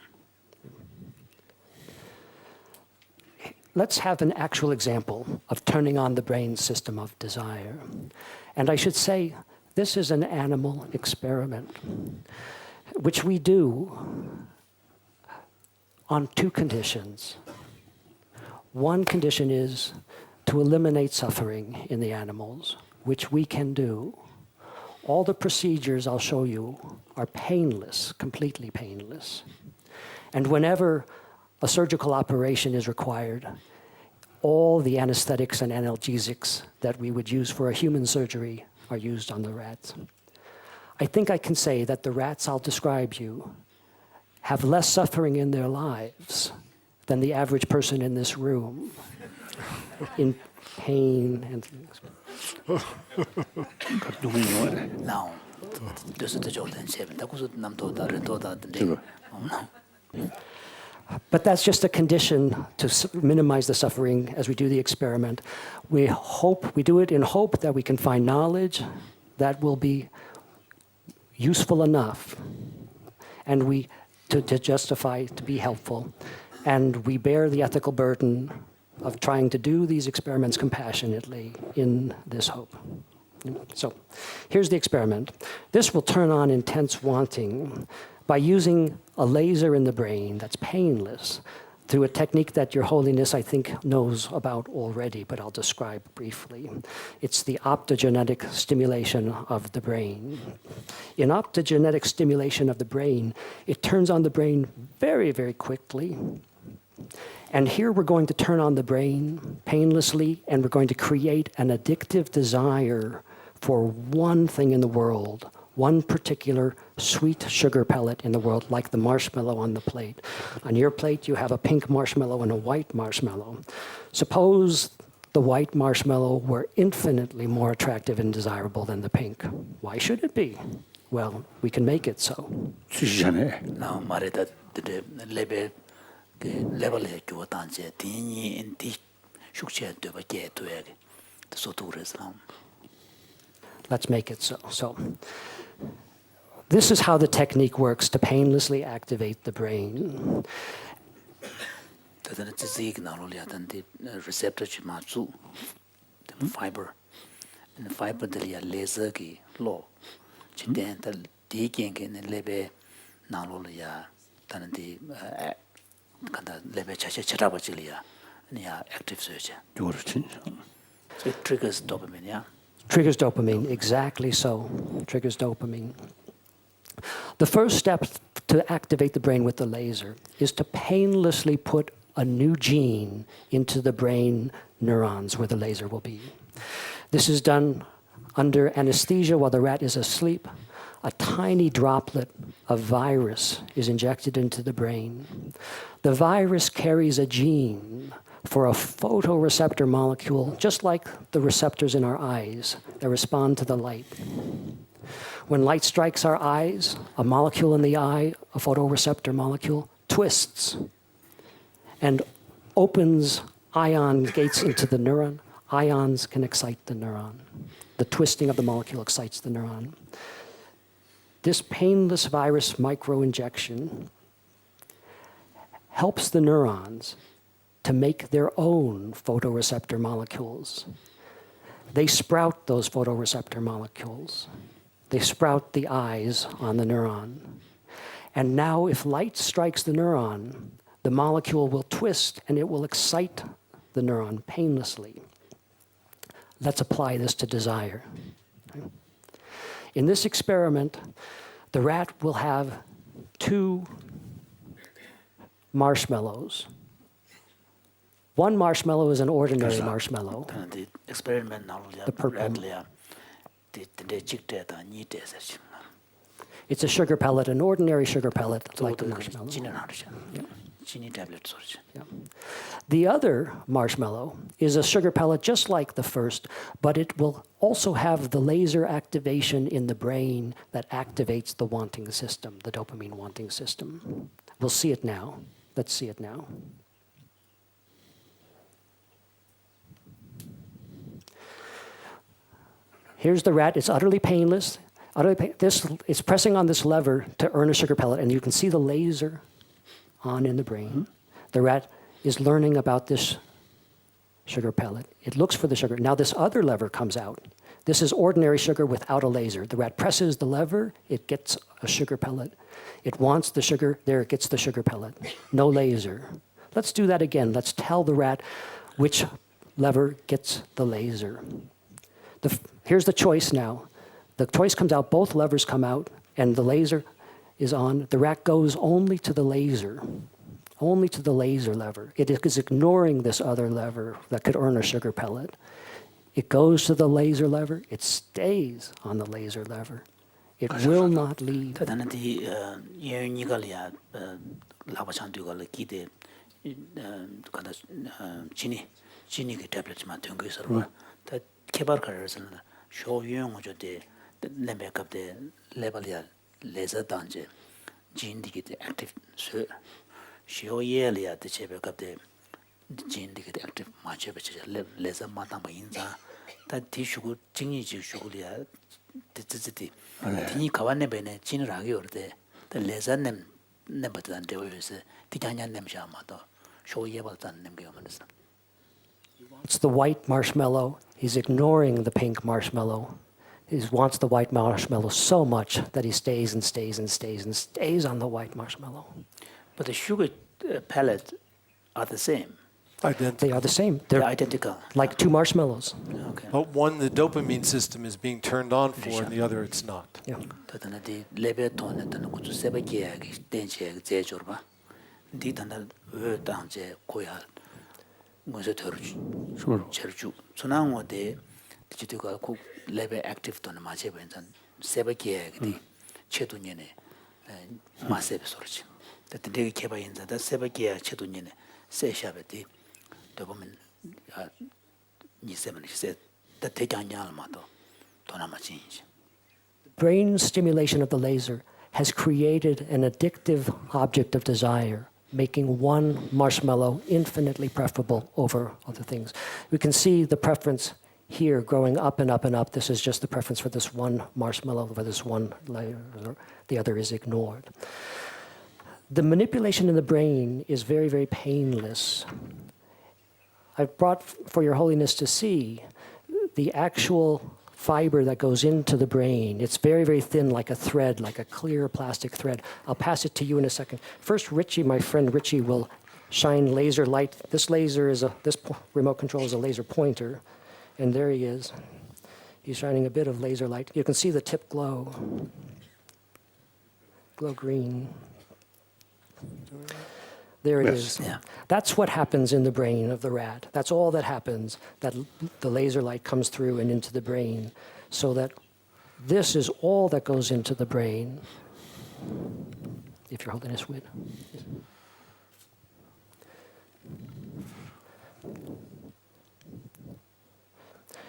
Let's have an actual example of turning on the brain system of desire. And I should say, this is an animal experiment, which we do on two conditions. One condition is to eliminate suffering in the animals, which we can do. All the procedures I'll show you are painless, completely painless. And whenever a surgical operation is required, all the anesthetics and analgesics that we would use for a human surgery are used on the rats. I think I can say that the rats I'll describe you have less suffering in their lives than the average person in this room. in pain and now this is the Jordan 7 that was namto da rento da but that's just a condition to minimize the suffering as we do the experiment. We do it in hope that we can find knowledge that will be useful enough and to justify, to be helpful. And we bear the ethical burden of trying to do these experiments compassionately in this hope. So here's the experiment. This will turn on intense wanting by using a laser in the brain that's painless through a technique that Your Holiness, I think, knows about already, but I'll describe briefly. It's the optogenetic stimulation of the brain. In optogenetic stimulation of the brain, it turns on the brain very, very quickly. And here we're going to turn on the brain painlessly, and we're going to create an addictive desire for one thing in the world, one particular sweet sugar pellet in the world, like the marshmallow on the plate. On your plate, you have a pink marshmallow and a white marshmallow. Suppose the white marshmallow were infinitely more attractive and desirable than the pink. Why should it be? Well, we can make it so. now marita the level to tanze tini inti shukche to ba ke to ya so to reslam. Let's make it so. So this is how the technique works to painlessly activate the brain. The signal the receptor chimazu the fiber and the fiber the laser ki low chiten the diking in lebe nalolia than the kanda lebe chacha charabachilia and active search. So it triggers dopamine, yeah? Triggers dopamine, exactly so. Triggers dopamine. The first step to activate the brain with the laser is to painlessly put a new gene into the brain neurons where the laser will be. This is done under anesthesia while the rat is asleep. A tiny droplet of virus is injected into the brain. The virus carries a gene for a photoreceptor molecule, just like the receptors in our eyes that respond to the light. When light strikes our eyes, a molecule in the eye, a photoreceptor molecule, twists and opens ion gates into the neuron. Ions can excite the neuron. The twisting of the molecule excites the neuron. This painless virus microinjection helps the neurons to make their own photoreceptor molecules. They sprout those photoreceptor molecules. They sprout the eyes on the neuron. And now if light strikes the neuron, the molecule will twist and it will excite the neuron painlessly. Let's apply this to desire. In this experiment, the rat will have 2 marshmallows. One marshmallow is an ordinary marshmallow. The experiment now The purple. It's a sugar pellet, an ordinary sugar pellet, like a marshmallow. Yeah. The other marshmallow is a sugar pellet just like the first, but it will also have the laser activation in the brain that activates the wanting system, the dopamine wanting system. We'll see it now. Let's see it now. Here's the rat. It's utterly painless. It's pressing on this lever to earn a sugar pellet, and you can see the laser on in the brain. The rat is learning about this sugar pellet. It looks for the sugar. Now this other lever comes out. This is ordinary sugar without a laser. The rat presses the lever, it gets a sugar pellet. It wants the sugar, there it gets the sugar pellet. No laser. Let's do that again. Let's tell the rat which lever gets the laser. Here's the choice now. The choice comes out, both levers come out, and the laser is on. The rat goes only to the laser lever. It is ignoring this other lever that could earn a sugar pellet. It goes to the laser lever. It stays on the laser lever. It will not leave. 진이게 태블릿만 된 거 있어요. 다 개발가에서는 쇼유용 저때 내백업데 레벨이야 레저 단지 진디게 액티브 스 쇼예리아 대체백업데 진디게 액티브 마체베체 레저 마담바 인자 다 디슈고 진이지 슈고리아 드즈디 디니 가완네 베네 진을하게 오르데 레저냄 nembatdan deoyse tijanyan nemshamato shoyebaltan nemgeomanes. It's the white marshmallow. He's ignoring the pink marshmallow. He wants the white marshmallow so much that he stays and stays and stays and stays on the white marshmallow. But the sugar pellets are the same. They are the same. They're They're identical. like two marshmallows. Okay. But one, the dopamine system is being turned on for, and the other, it's not. Yeah. Tadana di lebeton tana kutu sebeke tenche zejorba. Di tana tangje koya ngoze terju. Sure. Cherju. Sunango de digital ku lebe active ton maje bensan sebeke di chedunyene masebe sorji. That de keba inza da sebeke chedunyene se shabeti Dopamine ni said that take on Yalmato, Tonama change. Brain stimulation of the laser has created an addictive object of desire, making one marshmallow infinitely preferable over other things. We can see the preference here growing up and up and up. This is just the preference for this one marshmallow, for this one layer. The other is ignored. The manipulation in the brain is very, very painless. I've brought for your holiness to see the actual fiber that goes into the brain. It's very, very thin, like a thread, like a clear plastic thread. I'll pass it to you in a second. First, Richie, my friend Richie, will shine laser light. This laser is this remote control is a laser pointer, and there he is. He's shining a bit of laser light. You can see the tip glow green. There it is. Yeah. That's what happens in the brain of the rat. That's all that happens, that the laser light comes through and into the brain, so that this is all that goes into the brain. If your holiness would.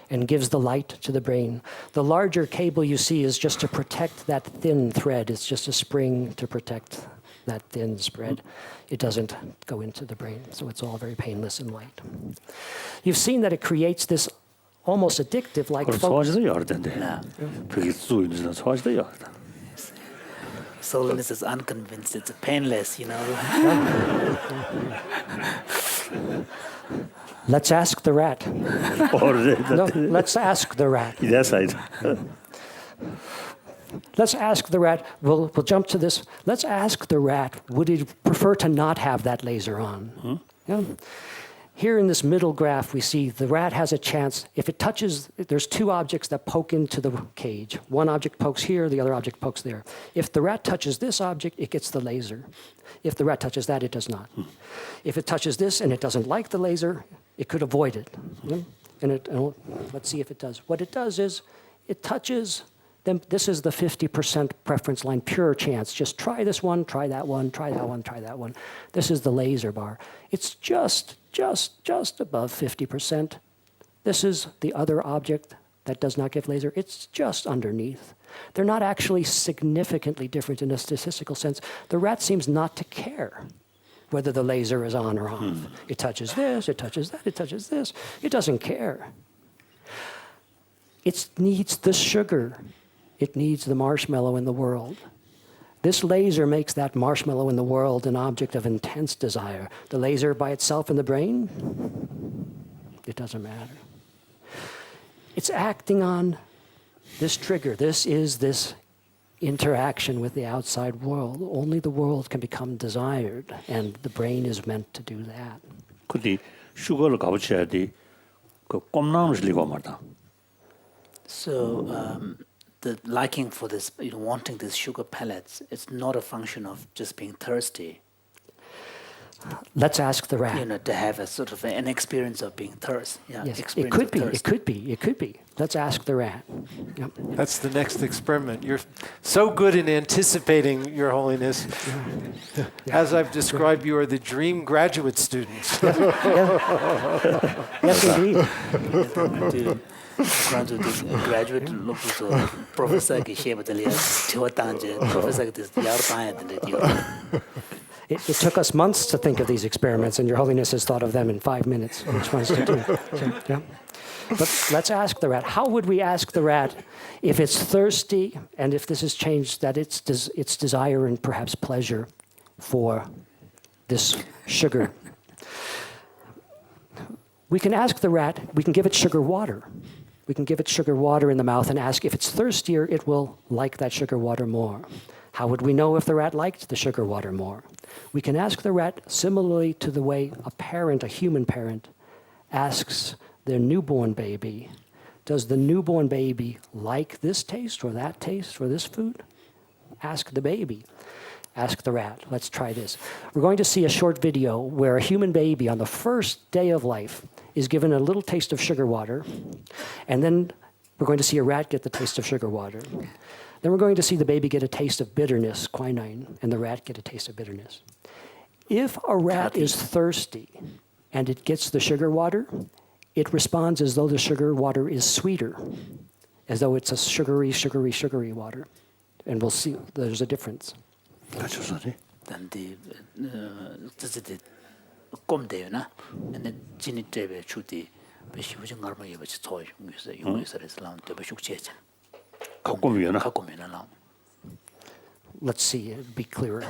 And gives the light to the brain. The larger cable you see is just to protect that thin thread. It's just a spring to protect that thin spread. It doesn't go into the brain, so it's all very painless and light. You've seen that it creates this almost addictive like 그걸 focus. 소화시도 열던데. 그게 수인지는 소화시도 열다. Soulness is unconvinced, it's painless, you know. Let's ask the rat. No, let's ask the rat. Yes, I. Let's ask the rat. We'll jump to this. Let's ask the rat, would he prefer to not have that laser on? Yeah. Here in this middle graph, we see the rat has a chance. If it touches, there's two objects that poke into the cage. One object pokes here, the other object pokes there. If the rat touches this object, it gets the laser. If the rat touches that, it does not. If it touches this and it doesn't like the laser, it could avoid it. And let's see if it does. What it does is it touches. Then this is the 50% preference line, pure chance. Just try this one, try that one, try that one, try that one. This is the laser bar. It's just above 50%. This is the other object that does not give laser. It's just underneath. They're not actually significantly different in a statistical sense. The rat seems not to care whether the laser is on or off. It touches this, it touches that, it touches this. It doesn't care. It needs the sugar. It needs the marshmallow in the world. This laser makes that marshmallow in the world an object of intense desire. The laser by itself in the brain, it doesn't matter. It's acting on this trigger. This is this interaction with the outside world. Only the world can become desired, and the brain is meant to do that. 근데 슈거를 가보쳐야 돼. 그 꼼나무를 리고 말다. So the liking for this, wanting these sugar pellets, it's not a function of just being thirsty. Let's ask the rat. To have a sort of an experience of being thirst. Yeah, Yes, it experience could of be. thirst. It could be. It could be. Let's ask the rat. Yep. That's the next experiment. You're so good in anticipating, Your Holiness. As I've described, you are the dream graduate students. Yes, indeed. 그런데 graduate 로부터 프로페서에게 시험을 지웠다는지 프로페서에게 야로 봐야 되는데 It took us months to think of these experiments, and Your Holiness has thought of them in 5 minutes. Which ones to do? So, yeah. But let's ask the rat. How would we ask the rat if it's thirsty and if this has changed that its desire and perhaps pleasure for this sugar? We can ask the rat, we can give it sugar water. We can give it sugar water in the mouth and ask if it's thirstier, it will like that sugar water more. How would we know if the rat liked the sugar water more? We can ask the rat similarly to the way a human parent, asks their newborn baby, does the newborn baby like this taste or that taste or this food? Ask the baby. Ask the rat. Let's try this. We're going to see a short video where a human baby on the first day of life is given a little taste of sugar water, and then we're going to see a rat get the taste of sugar water. Then we're going to see the baby get a taste of bitterness, quinine, and the rat get a taste of bitterness. If a rat is thirsty and it gets the sugar water, it responds as though the sugar water is sweeter, as though it's a sugary, sugary, sugary water. And we'll see there's a difference. 단디 뜻이 꼼대요나 근데 진입대에 주디 배시부정 얼마 예버지 토이 용에서 나온 때 배숙제자 가끔이나 가끔이나 Let's see it be clearer.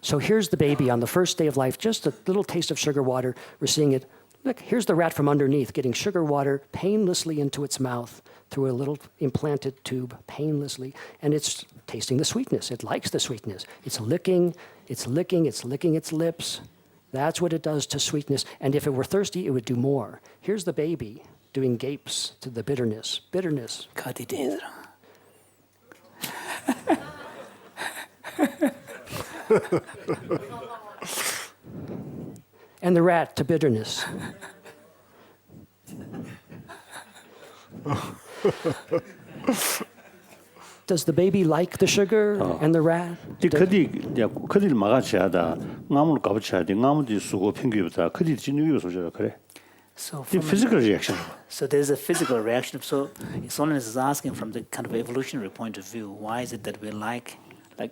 So here's the baby on the first day of life, just a little taste of sugar water. We're seeing it. Look, here's the rat from underneath getting sugar water painlessly into its mouth through a little implanted tube, painlessly, and it's tasting the sweetness. It likes the sweetness. It's licking its lips. That's what it does to sweetness. And if it were thirsty, it would do more. Here's the baby doing gapes to the bitterness. Bitterness. 카디데이드라 And the rat to bitterness. Does the baby like the sugar and the rat? 그들 막아쳐야다. 나무를 가붙여야 돼. 나무도 수고 핑계부터 그들 진유요 소리가 그래. So The physical reaction. So there's a physical reaction. So Solanus is asking from the kind of evolutionary point of view, why is it that we like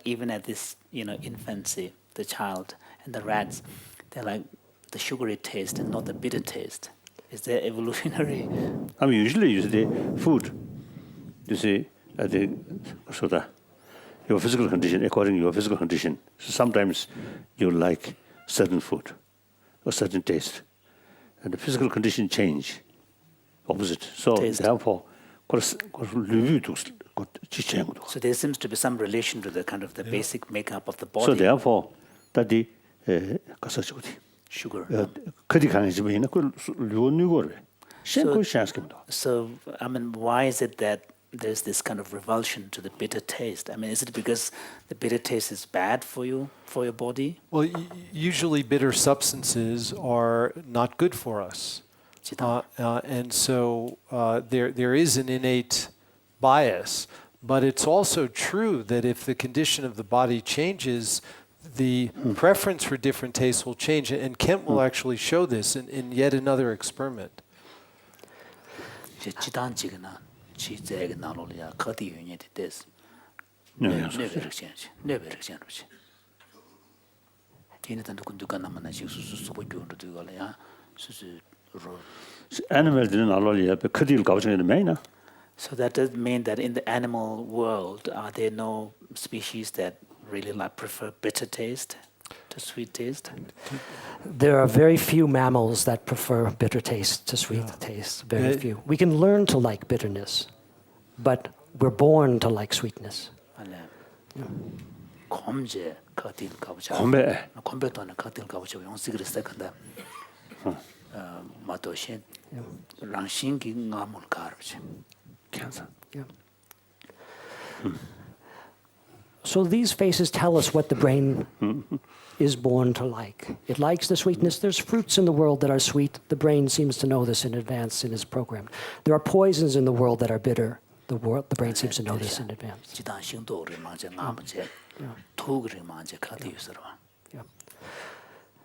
even at this, infancy, the child and the rats, they like the sugary taste and not the bitter taste? Is there evolutionary? I mean, usually you see food. You see, so that your physical condition, according to your physical condition. So sometimes you like certain food or certain taste, and the physical condition change, opposite. So Taste. therefore, So there seems to be some relation to the kind of the basic makeup of the body. so therefore, that the sugar. 그디 강해지면 그 류거래. So I mean, why is it that there's this kind of revulsion to the bitter taste? I mean, is it because the bitter taste is bad for you, for your body? Well, usually bitter substances are not good for us. And so there is an innate bias. But it's also true that if the condition of the body changes, the preference for different tastes will change. And Kent will actually show this in yet another experiment. So that does mean that in the animal world, are there no species that really prefer bitter taste to sweet taste? There are very few mammals that prefer bitter taste to sweet taste. Very few. We can learn to like bitterness, but we're born to like sweetness. 곰제 거딜 가보자. 곰배. 곰배도는 거딜 가보자. 용식을 시작한다. 마도신 랑신기 나물 가르지. cancer. Yeah. So these faces tell us what the brain is born to like. It likes the sweetness. There's fruits in the world that are sweet. The brain seems to know this in advance in its program. There are poisons in the world that are bitter. The brain seems to know this in advance. 지단 행동을 먼저 나머지 도구를 먼저 가도 있어요. Yeah.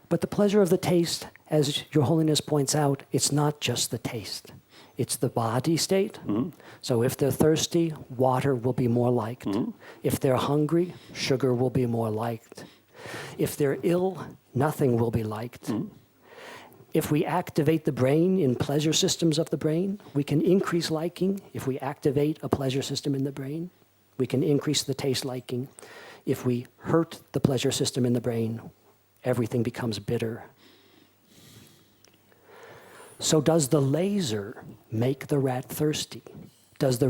But the pleasure of the taste, as Your Holiness points out, it's not just the taste. It's the body state. So if they're thirsty, water will be more liked. If they're hungry, sugar will be more liked. If they're ill, nothing will be liked. If we activate the brain in pleasure systems of the brain, we can increase liking. If we activate a pleasure system in the brain, we can increase the taste liking. If we hurt the pleasure system in the brain, everything becomes bitter. So does the laser make the rat thirsty? Does the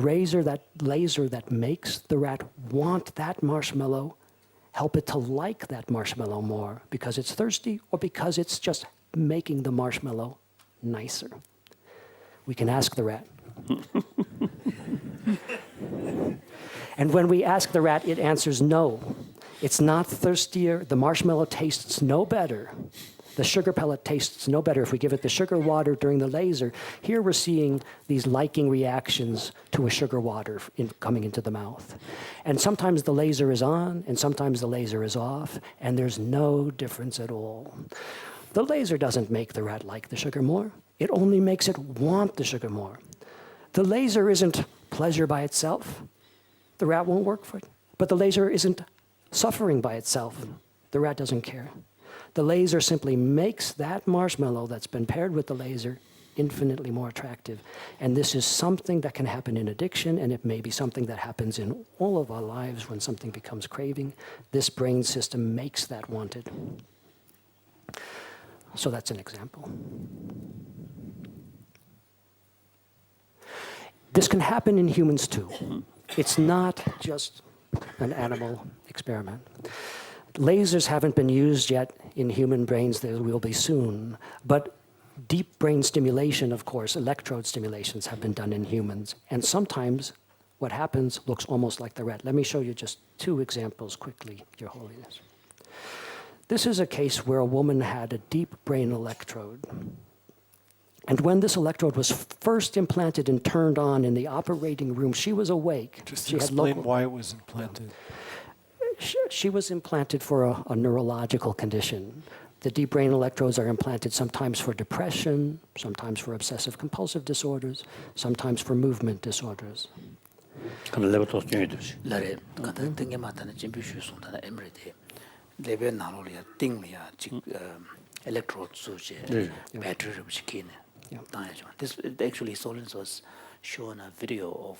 laser that makes the rat want that marshmallow help it to like that marshmallow more because it's thirsty or because it's just making the marshmallow nicer? We can ask the rat. And when we ask the rat, it answers no. It's not thirstier. The marshmallow tastes no better. The sugar pellet tastes no better if we give it the sugar water during the laser. Here we're seeing these liking reactions to a sugar water coming into the mouth. And sometimes the laser is on, and sometimes the laser is off, and there's no difference at all. The laser doesn't make the rat like the sugar more. It only makes it want the sugar more. The laser isn't pleasure by itself. The rat won't work for it. But the laser isn't suffering by itself. The rat doesn't care. The laser simply makes that marshmallow that's been paired with the laser infinitely more attractive. And this is something that can happen in addiction, and it may be something that happens in all of our lives when something becomes craving. This brain system makes that wanted. So that's an example. This can happen in humans too. It's not just an animal experiment. Lasers haven't been used yet in human brains. They will be soon. But deep brain stimulation, of course, electrode stimulations have been done in humans. And sometimes what happens looks almost like the rat. Let me show you just two examples quickly, Your Holiness. This is a case where a woman had a deep brain electrode. And when this electrode was first implanted and turned on in the operating room, she was awake. Just she explain why it was implanted. She was implanted for a neurological condition. The deep brain electrodes are implanted sometimes for depression, sometimes for obsessive compulsive disorders, sometimes for movement disorders. 근데 레버토스 중에도시. 라레 같은 등에 맞다는 진비슈 송다는 에머리데 레벨 나로리아 띵리아 즉 electrode 수제 battery 시키네. This actually Solins was shown a video of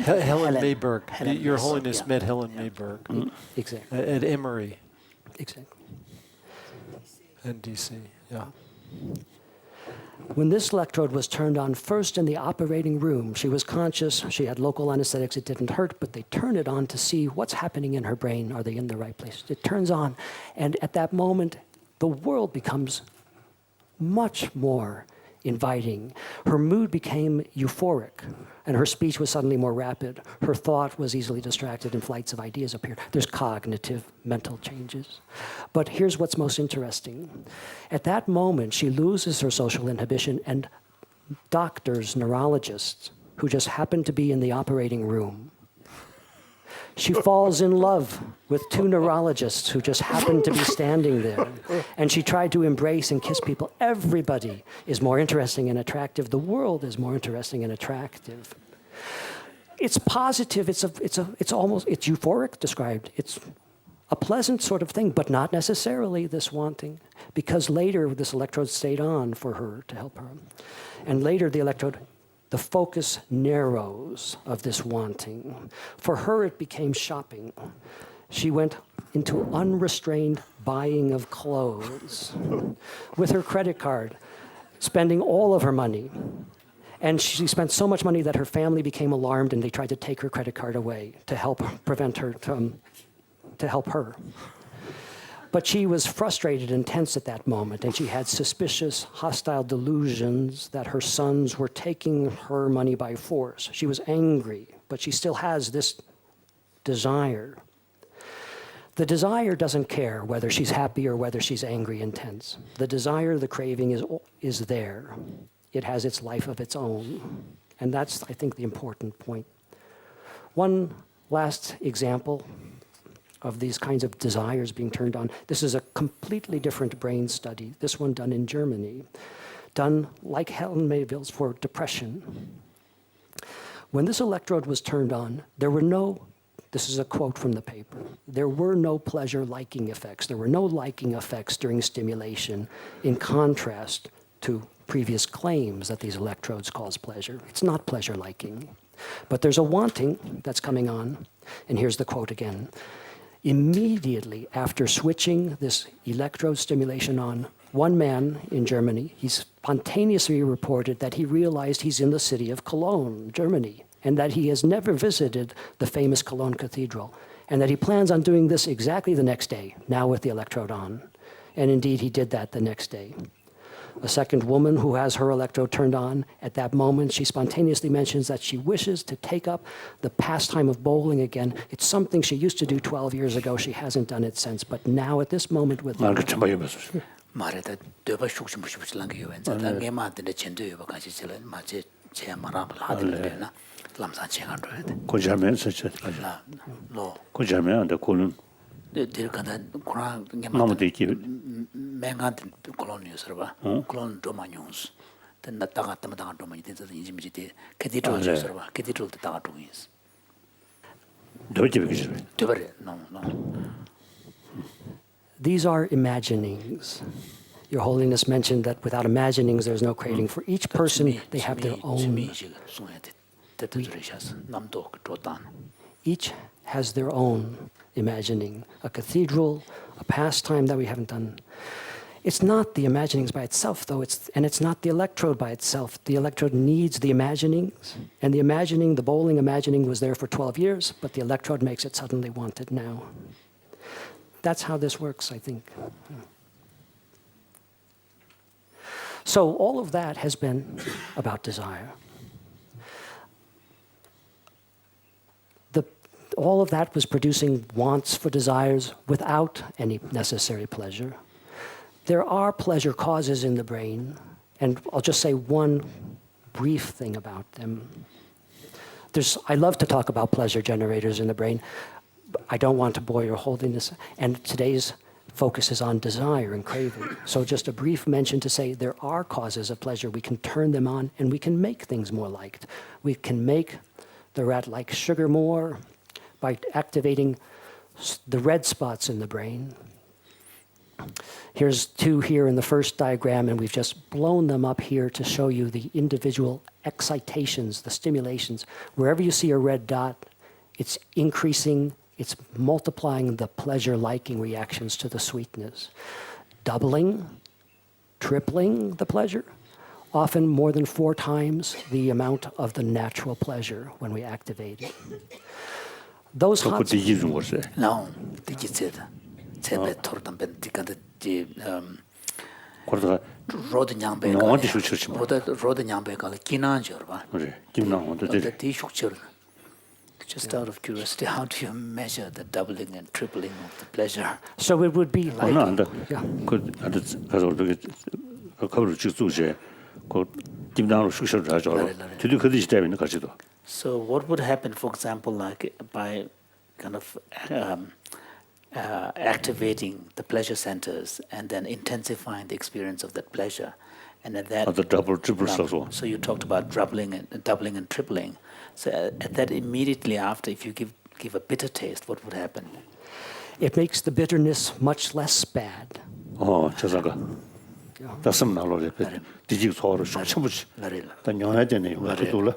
Helen Mayberg. Your Yes, Holiness yeah. met Helen Mayberg Exactly. at Emory Exactly. in DC. Yeah. When this electrode was turned on first in the operating room, she was conscious, she had local anesthetics, it didn't hurt, but they turn it on to see what's happening in her brain. Are they in the right place? It turns on, and at that moment, the world becomes much more inviting. Her mood became euphoric, and her speech was suddenly more rapid. Her thought was easily distracted, and flights of ideas appeared. There's cognitive, mental changes. But here's what's most interesting. At that moment, she loses her social inhibition, and doctors, neurologists, who just happened to be in the operating room, she falls in love with two neurologists who just happened to be standing there. And she tried to embrace and kiss people. Everybody is more interesting and attractive. The world is more interesting and attractive. It's positive. It's euphoric described. It's a pleasant sort of thing, but not necessarily this wanting. Because later, this electrode stayed on for her to help her. And later, the focus narrows of this wanting. For her, it became shopping. She went into unrestrained buying of clothes with her credit card, spending all of her money. And she spent so much money that her family became alarmed and they tried to take her credit card away to help prevent her to help her. But she was frustrated and tense at that moment, and she had suspicious, hostile delusions that her sons were taking her money by force. She was angry, but she still has this desire. The desire doesn't care whether she's happy or whether she's angry and tense. The desire, the craving is there. It has its life of its own. And that's, I think, the important point. One last example of these kinds of desires being turned on. This is a completely different brain study, this one done in Germany, done like Helen Mayville's for depression. When this electrode was turned on, there were no, this is a quote from the paper, there were no pleasure liking effects. There were no liking effects during stimulation, in contrast to previous claims that these electrodes cause pleasure. It's not pleasure liking. But there's a wanting that's coming on. And here's the quote again. Immediately after switching this electrode stimulation on, one man in Germany, he spontaneously reported that he realized he's in the city of Cologne, Germany, and that he has never visited the famous Cologne Cathedral, and that he plans on doing this exactly the next day, now with the electrode on. And indeed, he did that the next day. A second woman who has her electrode turned on, at that moment, she spontaneously mentions that she wishes to take up the pastime of bowling again. It's something she used to do 12 years ago. She hasn't done it since. But now, at this moment, with 말에다 되바 슉슉슉슉랑게 요엔자 나게마한테 첸도 요바 같이 질 마치 제 말아볼 하들려나 람산 체간도야 돼 고자면서 로 고자면 안다 고는 데르카다 고라 나무도 있기 맹한테 콜로니어서 봐 콜론 도마뇽스 된다 따가 도마니 된다 인지미지 캐디드롤에서 봐 캐디드롤 따가 도이스 도지베 그죠 되버려 노 These are imaginings. Your Holiness mentioned that without imaginings, there's no craving. For each person, they have their own. Each has their own imagining. A cathedral, a pastime that we haven't done. It's not the imaginings by itself, though, and it's not the electrode by itself. The electrode needs the imaginings, and the imagining, the bowling imagining was there for 12 years, but the electrode makes it suddenly wanted now. That's how this works, I think. So all of that has been about desire. All of that was producing wants for desires without any necessary pleasure. There are pleasure causes in the brain, and I'll just say one brief thing about them. I love to talk about pleasure generators in the brain. I don't want to bore your Holiness, and today's focus is on desire and craving. So just a brief mention to say there are causes of pleasure. We can turn them on, and we can make things more liked. We can make the rat like sugar more by activating the red spots in the brain. Here's two here in the first diagram, and we've just blown them up here to show you the individual excitations, the stimulations. Wherever you see a red dot, it's increasing, it's multiplying the pleasure-liking reactions to the sweetness. Doubling, tripling the pleasure, often more than 4 times the amount of the natural pleasure when we activate it. Those hot... No, 제배 토르던 벤티간데 로드 냥베가 로드 냥베가 기난죠 봐. 그래. 김나온도 돼. Just out of curiosity, how do you measure the doubling and tripling of the pleasure? So it would be like 그 가서 어떻게 커버를 찍주제 그 김나로 숙셔를 하죠. 뒤도 그듯이 되면 가지도. So what would happen, for example, like by kind of activating the pleasure centers and then intensifying the experience of that pleasure, and at that the double, triple, so you talked about doubling and tripling. So at that immediately after, if you give a bitter taste, what would happen? It makes the bitterness much less bad. 저자가 다섯 날로 뒤지고 서로 춤추지. 다 영해 되네. 그돌라.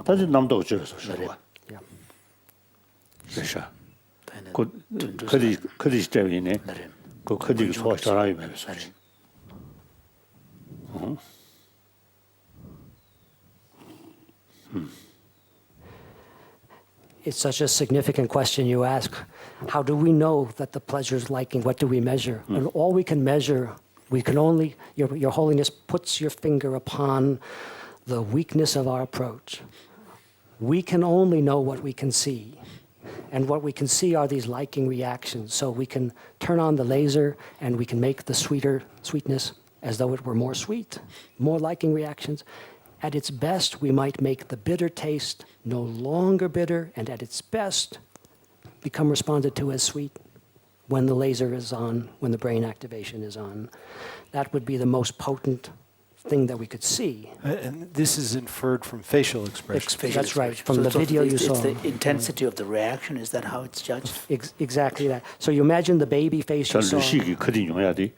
다시 남도 어쩌서 싫어. 그래서 그디 때문에 그 그디 소화 잘하게 해서. It's such a significant question you ask. How do we know that the pleasure is liking? What do we measure? And all we can measure, we can only, Your Holiness puts your finger upon the weakness of our approach. We can only know what we can see. And what we can see are these liking reactions. So we can turn on the laser and we can make the sweetness as though it were more sweet, more liking reactions. At its best, we might make the bitter taste no longer bitter, and at its best, become responded to as sweet when the laser is on, when the brain activation is on. That would be the most potent thing that we could see. And this is inferred from facial expression. That's right, from the video you saw. It's the intensity of the reaction, is that how it's judged? Exactly that. So you imagine the baby face you saw. 루식이 커진 용해야 돼.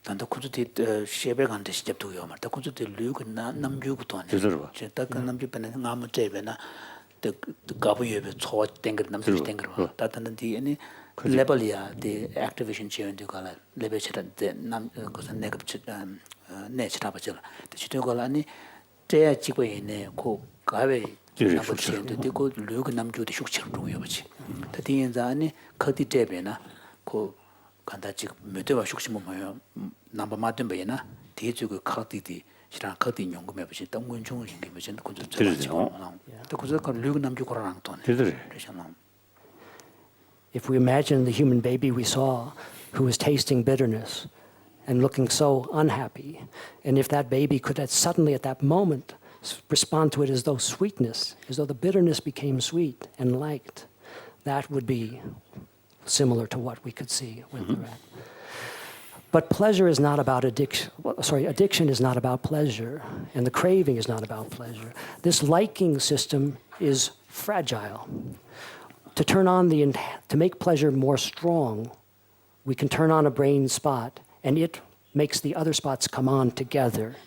단도 쿠즈티 셰베간데 시접도요 말다 쿠즈티 류그 남주고도 아니 제대로 봐. 제딱 남주변에 나무 제베나 더 가부여베 초 땡거 남주 땡거 다단디 아니 레벨이야 디 액티베이션 체인도 갈라 레벨처럼 남 그것은 내가 내치다 버절 지도 갈라니 제야 지고 있네 고 가베 남부 체인도 디고 류그 남주도 숙처럼 요버지 다디엔자니 커디 제베나 고 간다 지금 몇대와 숙심은 뭐예요? 남바 맞든 배나 대주고 카디디 시랑 카디 연구해 보시 동군 중을 연구해 보시 그저 저죠. 또 그저 그 류그 남주 거랑 돈. If we imagine the human baby we saw who was tasting bitterness and looking so unhappy, and if that baby could suddenly at that moment respond to it as though sweetness, as though the bitterness became sweet and liked, that would be similar to what we could see with the rat. But pleasure is not about addiction. Addiction is not about pleasure, and the craving is not about pleasure. This liking system is fragile. To make pleasure more strong, we can turn on a brain spot, and it makes the other spots come on together.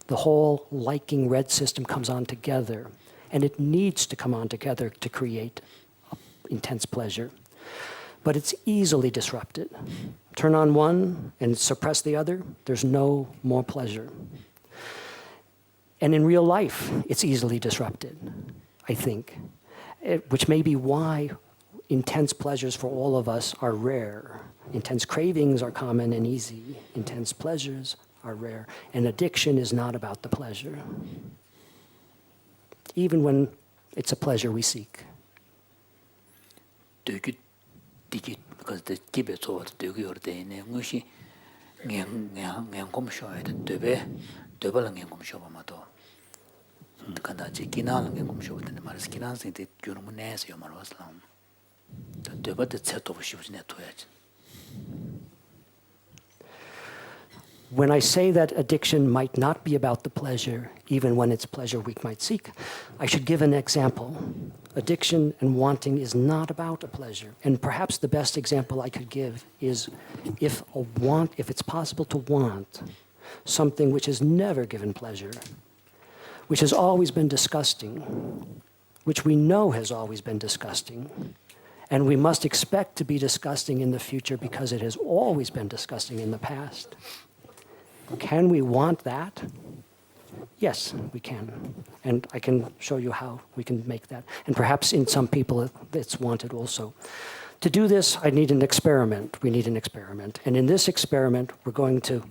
The whole liking red system comes on together, and it needs to come on together to create intense pleasure. But it's easily disrupted. Turn on one and suppress the other, there's no more pleasure. And in real life, it's easily disrupted, I think, which may be why intense pleasures for all of us are rare. Intense cravings are common and easy. Intense pleasures are rare. And addiction is not about the pleasure, even when it's a pleasure we seek. 디기 because the 기베 저 되게 어때네 무시 냥 검쇼에 되베랑 냥 검쇼 봐마도 간다 제 기나는 냥 검쇼인데 말스 기나한테 주는 내세요 말았어 되버데 쳇도 보시부네 도야지. When I say that addiction might not be about the pleasure, even when it's pleasure we might seek, I should give an example. Addiction and wanting is not about a pleasure. And perhaps the best example I could give is if it's possible to want something which has never given pleasure, which has always been disgusting, which we know has always been disgusting, and we must expect to be disgusting in the future because it has always been disgusting in the past. Can we want that? Yes, we can. And I can show you how we can make that. And perhaps in some people it's wanted also. To do this, I need an experiment. We need an experiment. And in this experiment, we're going to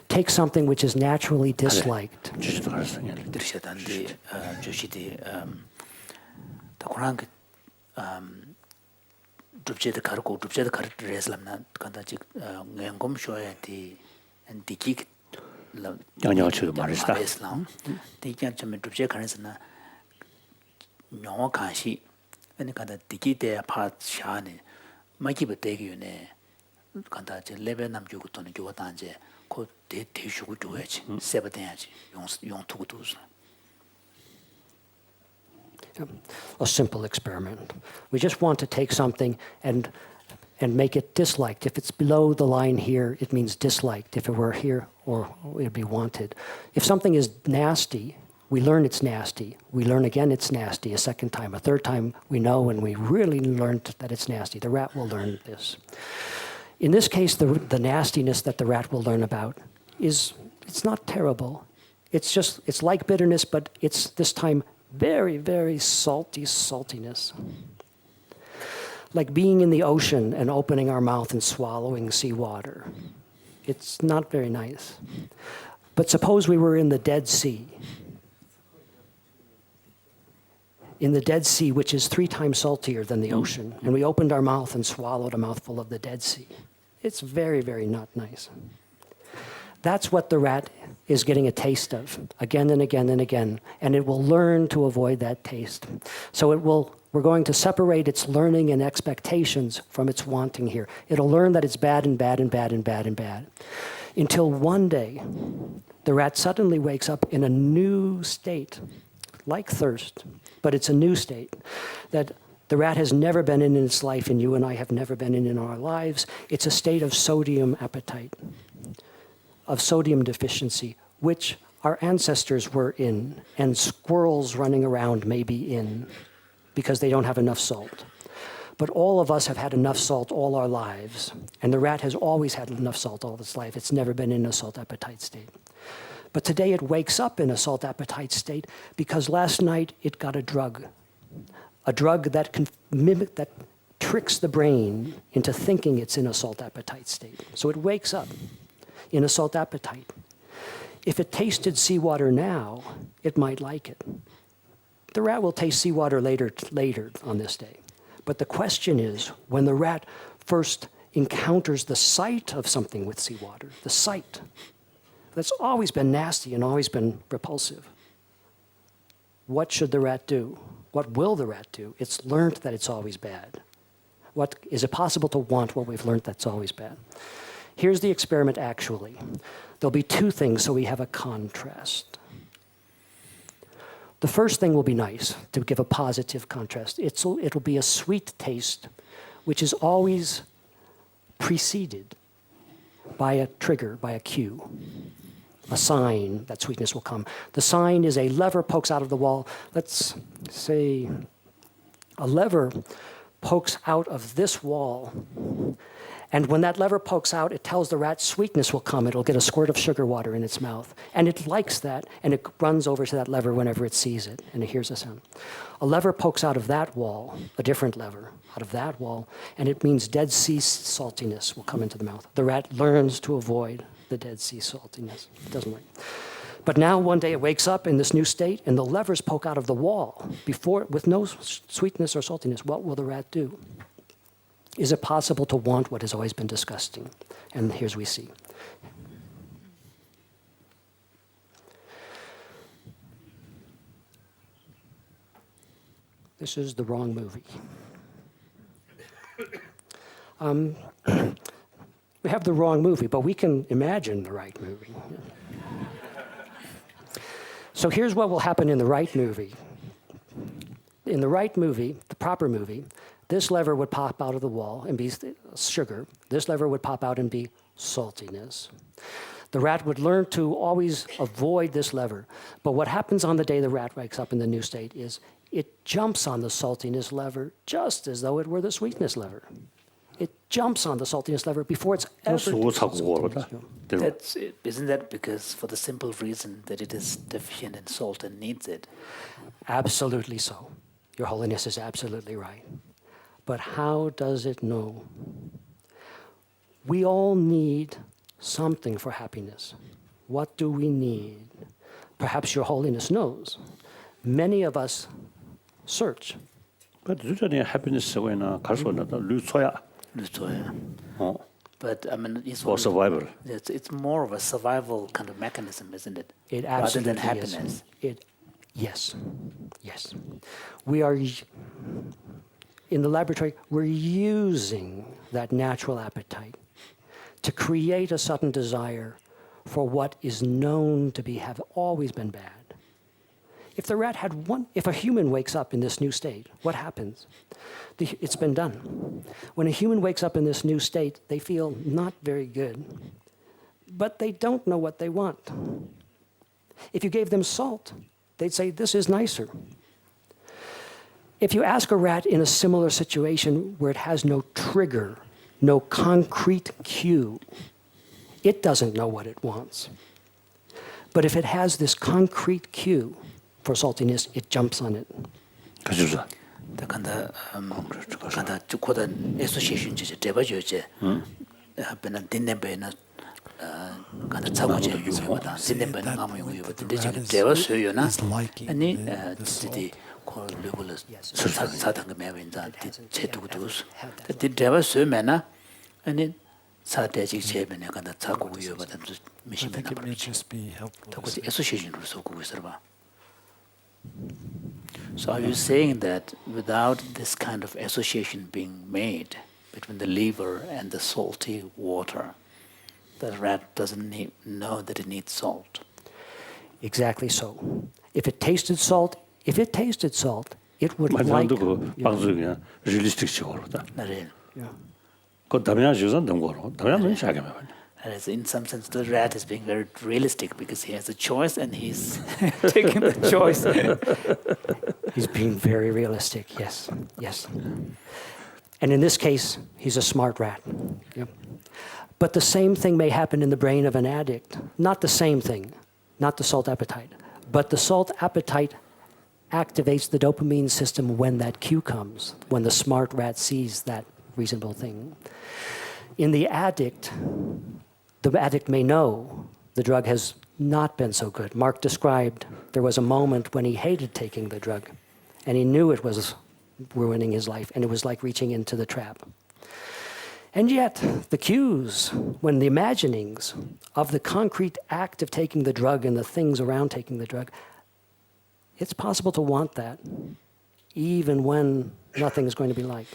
take something which is naturally disliked. 들으셨던데 주시디 다고랑 그 줍제도 가르고 줍제도 가르레슬람나 간다지 냥검 쇼야디 디기 양양치도 말했다. 디기한 좀 줍제 가르스나 영어 간시 그러니까 디기대 파샤네 마기베 대기요네 간다지 레벨 남주고 또는 교단제 그 대대슈고 줘야지 세버돼야지 용 두고도서. A simple experiment. We just want to take something and make it disliked. If it's below the line here, it means disliked. If it were here, or it would be wanted. If something is nasty, we learn it's nasty. We learn again it's nasty a second time. A third time, we know and we really learned that it's nasty. The rat will learn this. In this case, the nastiness that the rat will learn about it's not terrible. It's like bitterness, but it's this time very, very saltiness. Like being in the ocean and opening our mouth and swallowing seawater. It's not very nice. But suppose we were in the Dead Sea. in the Dead Sea, which is 3 times saltier than the ocean, and we opened our mouth and swallowed a mouthful of the Dead Sea. It's very, very not nice. That's what the rat is getting a taste of again and again and again, and it will learn to avoid that taste. So we're going to separate its learning and expectations from its wanting here. It'll learn that it's bad and bad and bad and bad and bad, until one day the rat suddenly wakes up in a new state, like thirst, but it's a new state that the rat has never been in its life, and you and I have never been in our lives. It's a state of sodium appetite, of sodium deficiency, which our ancestors were in, and squirrels running around may be in, because they don't have enough salt. But all of us have had enough salt all our lives, and the rat has always had enough salt all its life. It's never been in a salt appetite state. But today it wakes up in a salt appetite state because last night it got a drug that can mimic, that tricks the brain into thinking it's in a salt appetite state. So it wakes up in a salt appetite. If it tasted seawater now, it might like it. The rat will taste seawater later on this day. But the question is, when the rat first encounters the sight of something with seawater, the sight, that's always been nasty and always been repulsive. What should the rat do? What will the rat do? It's learned that it's always bad. Is it possible to want what we've learned that's always bad? Here's the experiment actually. There'll be 2 things, so we have a contrast. The first thing will be nice, to give a positive contrast. It'll be a sweet taste, which is always preceded by a trigger, by a cue, a sign that sweetness will come. The sign is a lever pokes out of the wall. Let's say a lever pokes out of this wall, and when that lever pokes out, it tells the rat sweetness will come. It'll get a squirt of sugar water in its mouth. And it likes that, and it runs over to that lever whenever it sees it, and it hears a sound. A lever pokes out of that wall, a different lever, out of that wall, and it means Dead Sea saltiness will come into the mouth. The rat learns to avoid the Dead Sea saltiness. It doesn't like. But now one day it wakes up in this new state, and the levers poke out of the wall with no sweetness or saltiness. What will the rat do? Is it possible to want what has always been disgusting? And here's we see. This is the wrong movie. We have the wrong movie, but we can imagine the right movie. So here's what will happen in the right movie. In the right movie, the proper movie, this lever would pop out of the wall and be sugar. This lever would pop out and be saltiness. The rat would learn to always avoid this lever. But what happens on the day the rat wakes up in the new state is it jumps on the saltiness lever just as though it were the sweetness lever. It jumps on the saltiness lever before it's ever That's it. Isn't that because for the simple reason that it is deficient in salt and needs it? Absolutely so. Your Holiness is absolutely right. But how does it know? We all need something for happiness. What do we need? Perhaps Your Holiness knows. Many of us search. But happiness when But I mean, it's for survival. It's more of a survival kind of mechanism, isn't it? It rather absolutely than happiness. is. Yes. We are, in the laboratory, we're using that natural appetite to create a sudden desire for what is known to have always been bad. If the rat had if a human wakes up in this new state, what happens? It's been done. When a human wakes up in this new state, they feel not very good, but they don't know what they want. If you gave them salt, they'd say, this is nicer. If you ask a rat in a similar situation where it has no trigger, no concrete cue, it doesn't know what it wants. But if it has this concrete cue for saltiness, it jumps on it. Da kanda association je deba je je bena dinne bena 간다 차고제 유명하다. 진행ben 아무 용이요. 근데 지금 대화 소요나 아니 지디 콜레블 사탕 매wen자 제도도스. 근데 대화 소면나 아니 사대직 제ben에 간다 차고 유여받은 미시면 It may just be helpful. 그것이 association으로 쏘고 있어 봐. So are you saying that without this kind of association being made between the liver and the salty water, the rat doesn't know that it needs salt? Exactly so. If it tasted salt, it would like. 마찬가지로 그 방송 그냥 realistic 식으로다. 나를. 그 담양 주선 동거로 담양은 자기만. As in some sense, the rat is being very realistic because he has a choice and he's taking the choice. He's being very realistic, yes. And in this case, he's a smart rat. Yep. But the same thing may happen in the brain of an addict. Not the same thing, not the salt appetite. But the salt appetite activates the dopamine system when that cue comes, when the smart rat sees that reasonable thing. In the addict may know the drug has not been so good. Mark described there was a moment when he hated taking the drug, and he knew it was ruining his life, and it was like reaching into the trap. And yet, the cues, when the imaginings of the concrete act of taking the drug and the things around taking the drug, it's possible to want that, even when nothing's going to be like.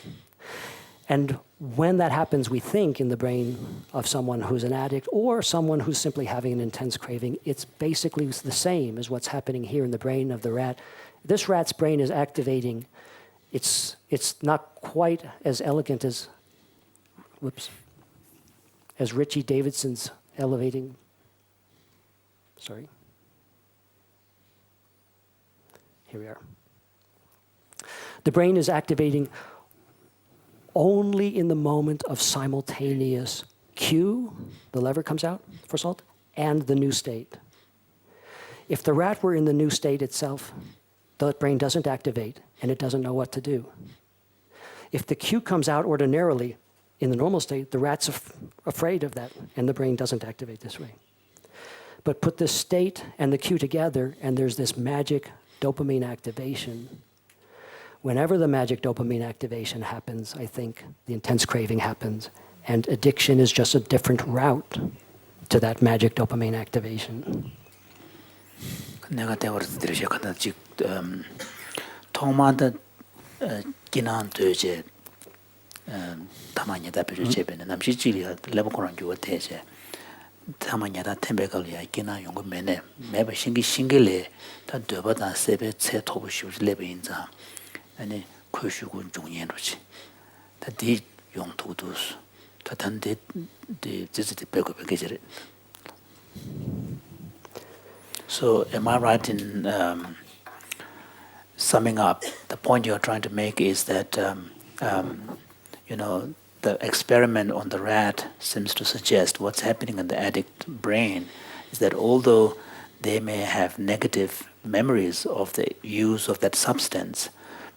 And when that happens, we think in the brain of someone who's an addict or someone who's simply having an intense craving, it's basically the same as what's happening here in the brain of the rat. This rat's brain is activating. It's not quite as elegant as, as Richie Davidson's elevating. Sorry. Here we are. The brain is activating only in the moment of simultaneous cue, the lever comes out for salt, and the new state. If the rat were in the new state itself, the brain doesn't activate and it doesn't know what to do. If the cue comes out ordinarily in the normal state, the rat's afraid of that and the brain doesn't activate this way. But put the state and the cue together and there's this magic dopamine activation. Whenever the magic dopamine activation happens, I think the intense craving happens, and addiction is just a different route to that magic dopamine activation. 내가 대화를 들으셔 간다 즉 통마다 기난 되제 담아냐다 비를 제베는 남시지리가 레버코란 주어 대제 담아냐다 템베갈이야 기나 용거 매네 매버 신기레 다 되바다 세베 체 토부시 레베인자 아니 코슈군 중년로지 다디 용토도스 다 단데 데 지지데 배고 배게제레. So am I right in summing up? The point you're trying to make is that the experiment on the rat seems to suggest what's happening in the addict brain is that although they may have negative memories of the use of that substance,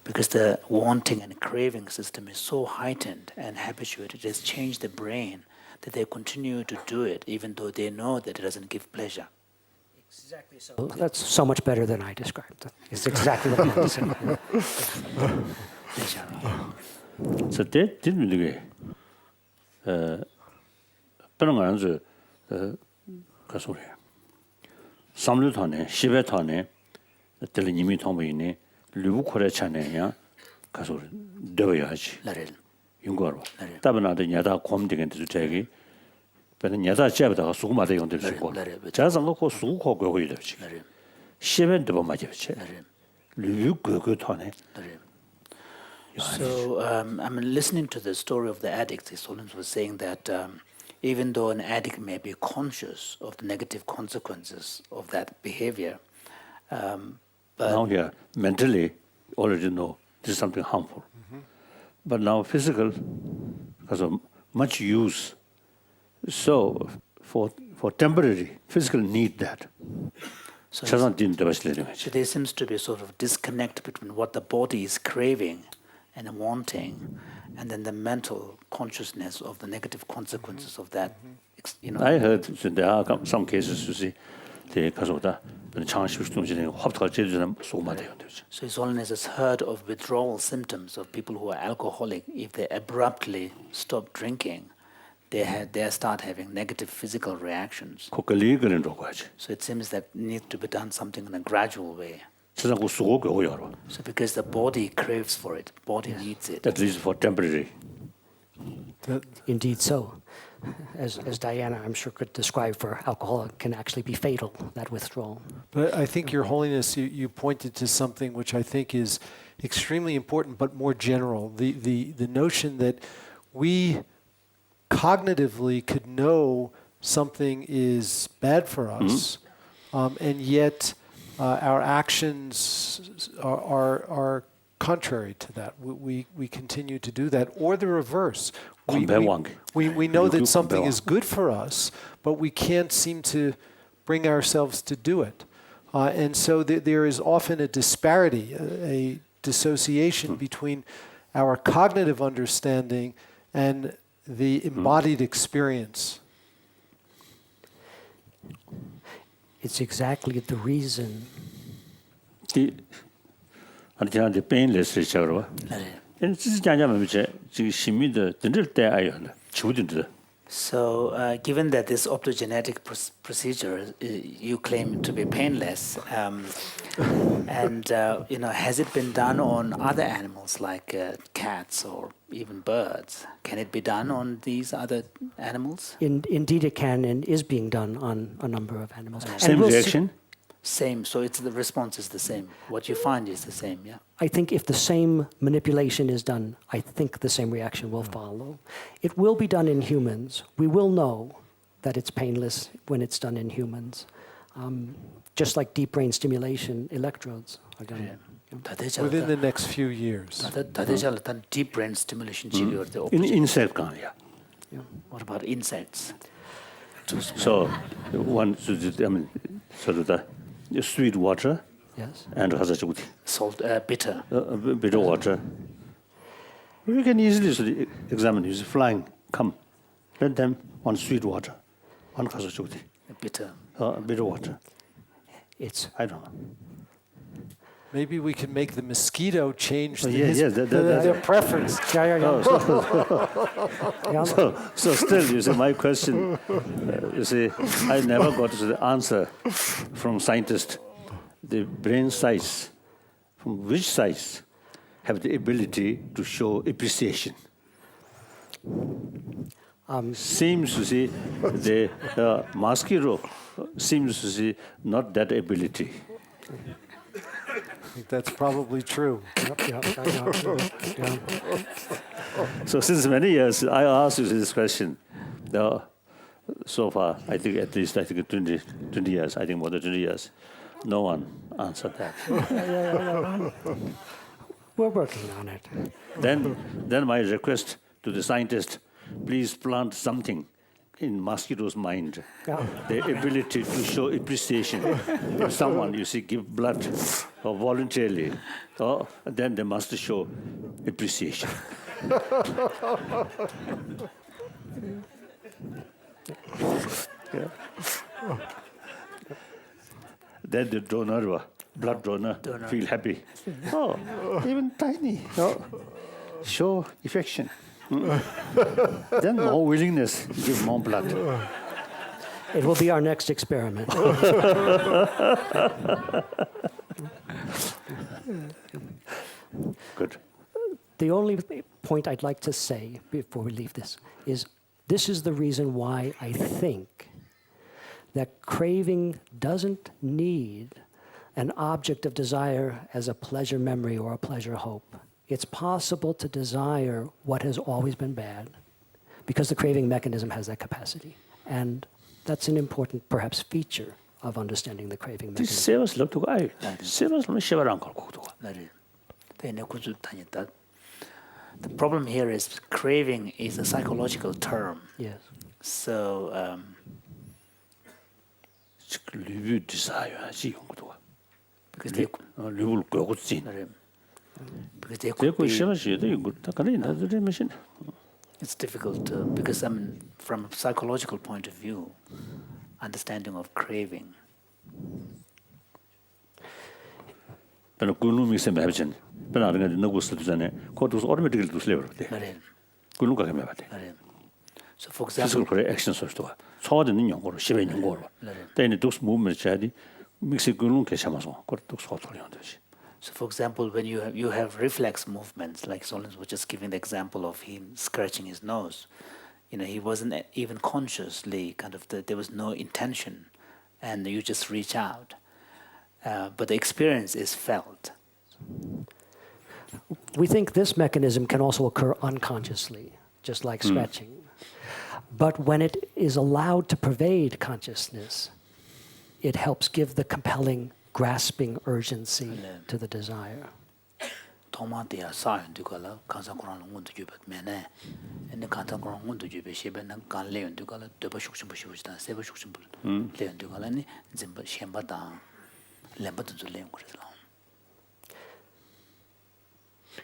because the wanting and craving system is so heightened and habituated, it has changed the brain that they continue to do it even though they know that it doesn't give pleasure. Exactly so. That's so much better than I described. It's exactly what I meant to say. So that didn't really 그런 가소리. 삼류탄에 10회탄에 들리님이 통보이네 류부코레 차네야 가소리 되어야지. 연구하러. 답은아도 야다 곰되겠는데 저기 배는 야다 잡다가 수고마다 용될 수 있고. 자상거 그 수고 거고이 되지. 10회도 뭐 맞지. 류부코탄에. So I'm listening to the story of the addict. Solons was saying that even though an addict may be conscious of the negative consequences of that behavior, but now here mentally already know this is something harmful. But now physical, because of much use, so for temporary physical need that. So there seems to be a sort of disconnect between what the body is craving and wanting, and then the mental consciousness of the negative consequences of that. I heard that there are some cases you see the 가서다 장식동진의 합탁할 제도는 소마돼요. So His Holiness has heard of withdrawal symptoms of people who are alcoholic. If they abruptly stop drinking, they start having negative physical reactions. 거기를 그런 거고 하지. So it seems that needs to be done something in a gradual way. 세상고 수고 오야로. So because the body craves for it, body needs it. That is for temporary. Indeed so. As Diana, I'm sure, could describe for alcohol, it can actually be fatal, that withdrawal. But I think, Your Holiness, you pointed to something which I think is extremely important, but more general. The notion that we cognitively could know something is bad for us, and yet our actions are contrary to that. We continue to do that, or the reverse. We know that something is good for us, but we can't seem to bring ourselves to do it. And so there is often a disparity, a dissociation between our cognitive understanding and the embodied experience. It's exactly the reason. the painless research. And this is So, given that this optogenetic procedure you claim to be painless, and has it been done on other animals like cats or even birds? Can it be done on these other animals? Indeed, it can and is being done on a number of animals. Same reaction? Same. So the response is the same. What you find is the same. Yeah. I think if the same manipulation is done, I think the same reaction will follow. It will be done in humans. We will know that it's painless when it's done in humans. Just like deep brain stimulation electrodes are done. Within the next few years. Deep brain stimulation. In insect, yeah. What about insects? So one, sort of the sweet water. Yes. And Salt, bitter. Bitter water. We can easily examine. He's flying. Come, let them on sweet water, on Bitter. Bitter water. I don't know. Maybe we can make the mosquito change their preference. So still, you see, my question, I never got the answer from scientists. The brain size, from which size have the ability to show appreciation? Seems to see the mosquito seems to see not that ability. I think that's probably true. So since many years, I asked you this question. So far, I think at least 20 years, I think more than 20 years, no one answered that. We're working on it. Then my request to the scientist, please plant something in mosquito's mind, the ability to show appreciation. If someone, you see, give blood voluntarily, then they must show appreciation. Then the blood donor feel happy. Even tiny. Show affection. Then more willingness to give more blood. It will be our next experiment. Good. The only point I'd like to say before we leave this is the reason why I think that craving doesn't need an object of desire as a pleasure memory or a pleasure hope. It's possible to desire what has always been bad because the craving mechanism has that capacity. And that's an important, perhaps, feature of understanding the craving mechanism. The problem here is craving is a psychological term. Yes. So, because because they They could could be, share shit. You could take a machine. it's difficult because from a psychological point of view, understanding of craving. But Gulu makes him have chin. But I think no good to the court was automatically to slavery. Gulu got him about it. So for Physical example, action source to her. So the New or Shiva in Goro. Then it does movement, Chadi, mix a Gulu Kashamazo, got to sort of so for example, when you have reflex movements, like Solons was just giving the example of him scratching his nose, he wasn't even consciously there was no intention, and you just reach out, but the experience is felt. We think this mechanism can also occur unconsciously, just like scratching. But when it is allowed to pervade consciousness, it helps give the compelling, grasping urgency to the desire. Tomatia sayon dukala, kansa koran ngundu jubat mene, and the kansa koran ngundu jube shebe na kan leon dukala, doba shukshin bushutan, seba shukshin leon dukala ni zimba shemba dan, lemba tunzu leon kurislam.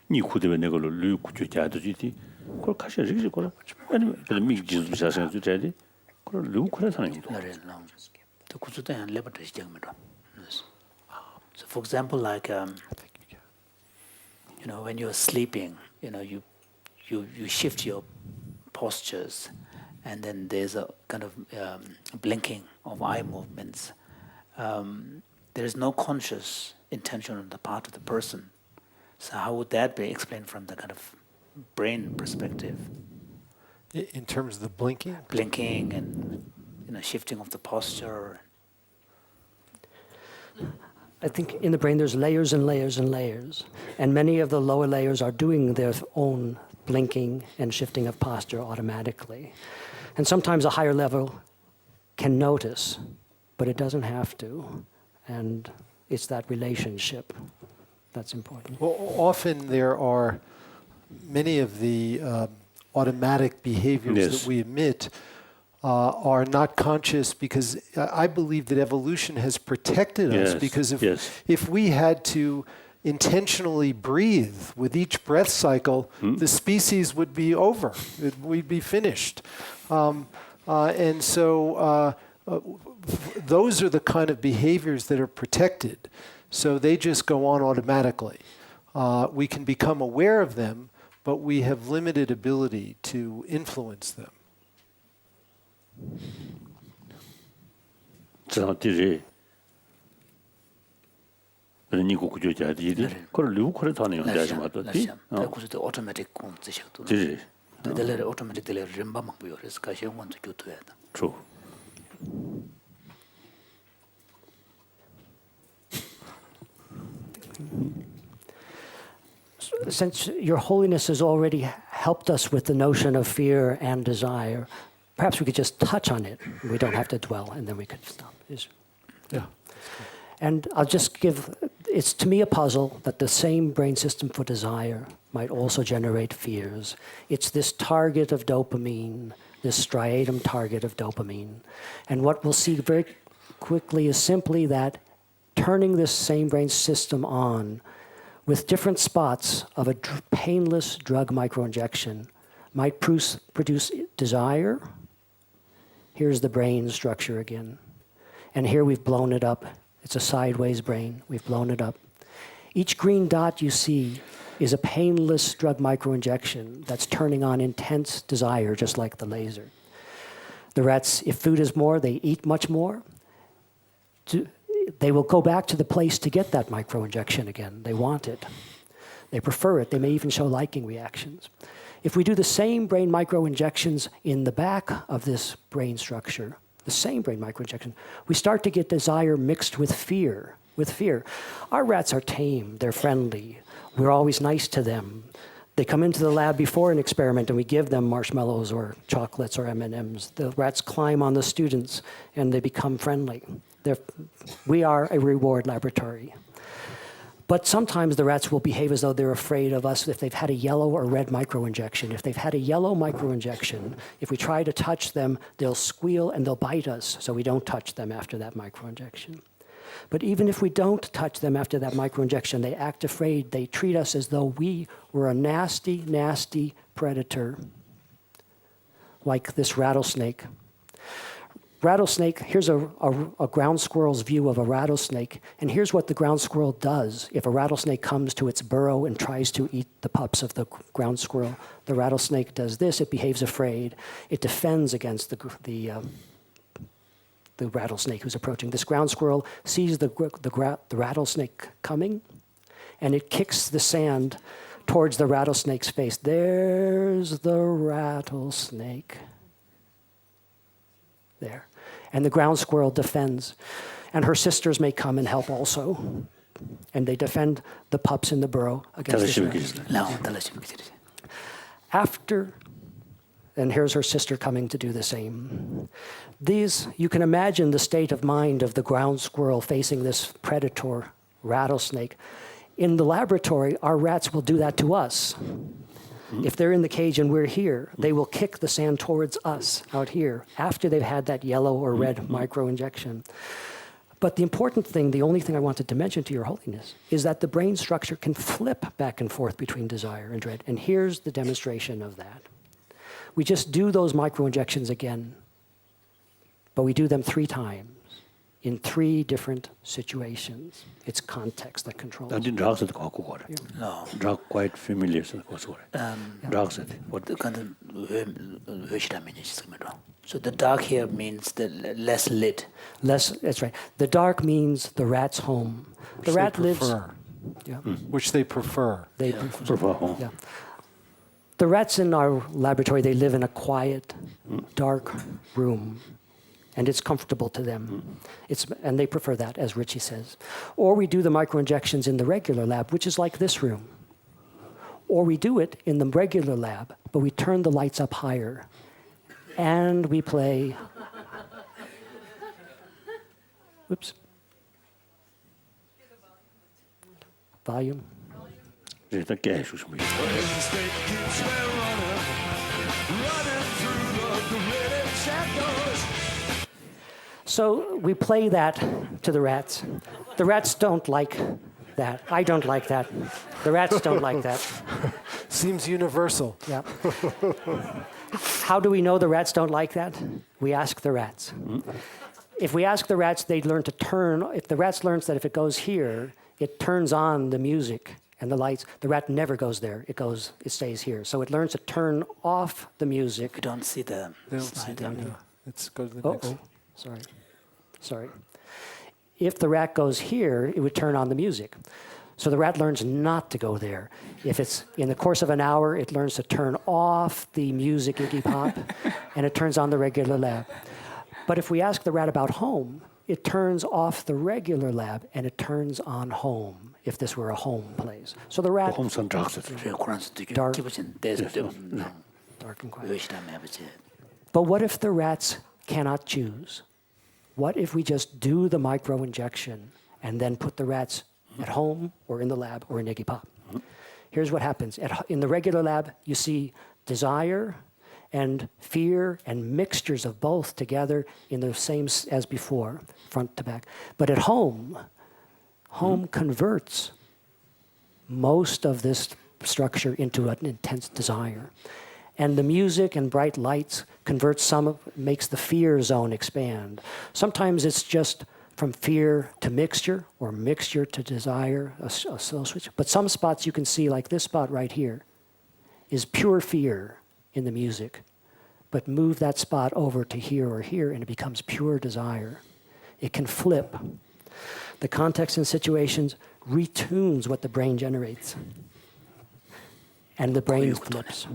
You could have never look to Jadji. Colcasha really got a meek Jesus to Jaddy. Look at him. The kuzuta and lebatus jangmento. So for example, like when you're sleeping, you shift your postures, and then there's a kind of blinking of eye movements. There is no conscious intention on the part of the person. So how would that be explained from the kind of brain perspective? In terms of the blinking? Blinking and shifting of the posture. I think in the brain there's layers and layers and layers, and many of the lower layers are doing their own blinking and shifting of posture automatically. And sometimes a higher level can notice, but it doesn't have to. And it's that relationship that's important. Well, often there are many of the automatic behaviors that we emit are not conscious, because I believe that evolution has protected us, because if we had to intentionally breathe with each breath cycle, the species would be over. We'd be finished. And so those are the kind of behaviors that are protected. So they just go on automatically. We can become aware of them, but we have limited ability to influence them. automatic True. Since Your Holiness has already helped us with the notion of fear and desire, perhaps we could just touch on it. We don't have to dwell, and then we could stop. Yeah. And I'll just give, it's to me a puzzle that the same brain system for desire might also generate fears. It's this target of dopamine, this striatum target of dopamine. And what we'll see very quickly is simply that turning this same brain system on with different spots of a painless drug microinjection might produce desire. Here's the brain structure again. And here we've blown it up. It's a sideways brain. We've blown it up. Each green dot you see is a painless drug microinjection that's turning on intense desire, just like the laser. The rats, if food is more, they eat much more. They will go back to the place to get that microinjection again. They want it. They prefer it. They may even show liking reactions. If we do the same brain microinjections in the back of this brain structure, the same brain microinjection, we start to get desire mixed with fear. Our rats are tame. They're friendly. We're always nice to them. They come into the lab before an experiment and we give them marshmallows or chocolates or M&Ms. The rats climb on the students and they become friendly. We are a reward laboratory. But sometimes the rats will behave as though they're afraid of us if they've had a yellow or red microinjection. If they've had a yellow microinjection, if we try to touch them, they'll squeal and they'll bite us, so we don't touch them after that microinjection. But even if we don't touch them after that microinjection, they act afraid. They treat us as though we were a nasty, nasty predator, like this rattlesnake. Rattlesnake, here's a ground squirrel's view of a rattlesnake, and here's what the ground squirrel does if a rattlesnake comes to its burrow and tries to eat the pups of the ground squirrel. The rattlesnake does this, it behaves afraid. It defends against the rattlesnake who's approaching. This ground squirrel sees the rattlesnake coming, and it kicks the sand towards the rattlesnake's face. There's the rattlesnake. There. And the ground squirrel defends. And her sisters may come and help also. And they defend the pups in the burrow against the rattlesnake. After, and here's her sister coming to do the same. These, you can imagine the state of mind of the ground squirrel facing this predator rattlesnake. In the laboratory, our rats will do that to us. If they're in the cage and we're here, they will kick the sand towards us out here after they've had that yellow or red microinjection. But the important thing, the only thing I wanted to mention to Your Holiness, is that the brain structure can flip back and forth between desire and dread. And here's the demonstration of that. We just do those microinjections again, but we do them 3 times in 3 different situations. It's context that controls. I didn't drugs at the No. drug quite familiar. Drugs at what? So the dark here means the less lit. That's right. The dark means the rat's home. The rat lives. Yeah. Which they prefer. They Prefer home. Yeah. The rats in our laboratory, they live in a quiet, dark room. And it's comfortable to them. And they prefer that, as Richie says. Or we do the microinjections in the regular lab, which is like this room. Or we do it in the regular lab, but we turn the lights up higher. And we play. Whoops. Volume. So we play that to the rats. The rats don't like that. I don't like that. The rats don't like that. Seems universal. Yeah. How do we know the rats don't like that? We ask the rats. If we ask the rats, they'd learn to turn. If the rats learns that if it goes here, it turns on the music and the lights. The rat never goes there. It stays here. So it learns to turn off the music. We don't see the slide. Let's go to the next. Sorry. If the rat goes here, it would turn on the music. So the rat learns not to go there. If it's in the course of an hour, it learns to turn off the music, Iggy Pop, and it turns on the regular lab. But if we ask the rat about home, it turns off the regular lab and it turns on home, if this were a home place. So the rat... Dark. Dark and quiet. But what if the rats cannot choose? What if we just do the microinjection and then put the rats at home or in the lab or in Iggy Pop? Here's what happens. In the regular lab, you see desire and fear and mixtures of both together in the same as before, front to back. But at home converts most of this structure into an intense desire. And the music and bright lights makes the fear zone expand. Sometimes it's just from fear to mixture or mixture to desire, a slow switch. But some spots you can see, like this spot right here, is pure fear in the music. But move that spot over to here or here and it becomes pure desire. It can flip. The context and situations retunes what the brain generates. And the brain flips.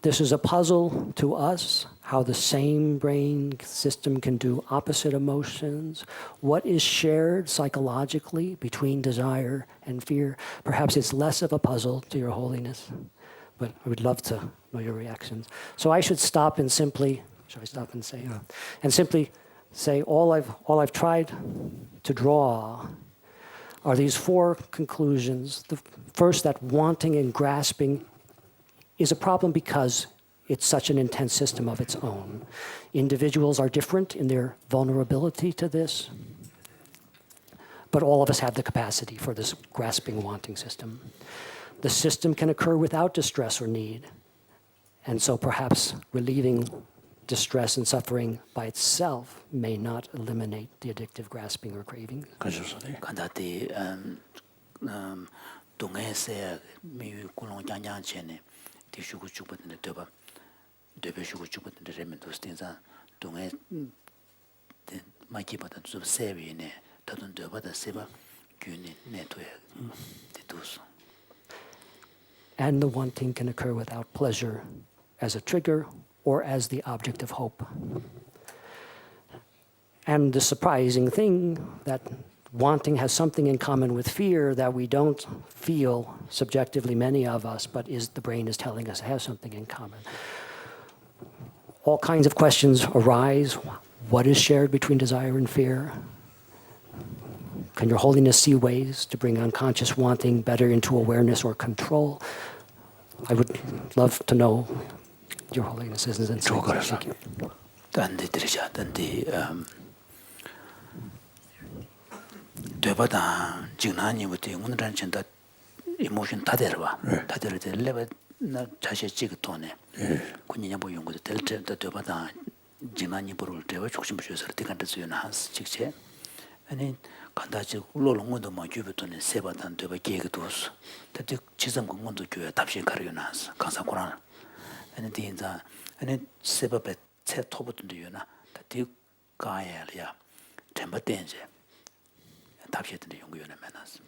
This is a puzzle to us, how the same brain system can do opposite emotions. What is shared psychologically between desire and fear? Perhaps it's less of a puzzle to Your Holiness, but I would love to know your reactions. So I should stop and simply, should I stop and say? Yeah. And simply say, all I've tried to draw are these 4 conclusions. The first, that wanting and grasping is a problem because It's such an intense system of its own. Individuals are different in their vulnerability to this, but all of us have the capacity for this grasping, wanting system. The system can occur without distress or need, and so perhaps relieving distress and suffering by itself may not eliminate the addictive grasping or craving. 간다디 동에서 미유 꿀롱 장장체네 디슈고 죽었는데 되봐 되베슈고 죽었는데 레멘도 스틴자 동에 마키바다 좀 세비네 더든 되바다 세바 균이 네토에 디두스. And the wanting can occur without pleasure as a trigger or as the object of hope. And the surprising thing that wanting has something in common with fear that we don't feel subjectively, many of us, but the brain is telling us it has something in common. All kinds of questions arise. What is shared between desire and fear? Can Your Holiness see ways to bring unconscious wanting better into awareness or control? I would love to know Your Holiness's insights. Thank you. 단디 들으자 단디 되바다 지나니부터 오늘은 진짜 이모션 다 데려와 다 데려들 나 자시 찍었더네 군이냐 뭐 연구도 될 때도 되바다 지나니 보를 때와 조금 주셔서 되간다서요 한스 직체 아니 간다지 로롱도 뭐 주부터는 세바단 되바 계획도스 대체 지점 공원도 줘야 답시 가려요 나스 강사고란 아니 디인자 아니 세바베 체 토부터도 요나 대체 가야야 템바텐제 답시했는데 연구위원회 만났어.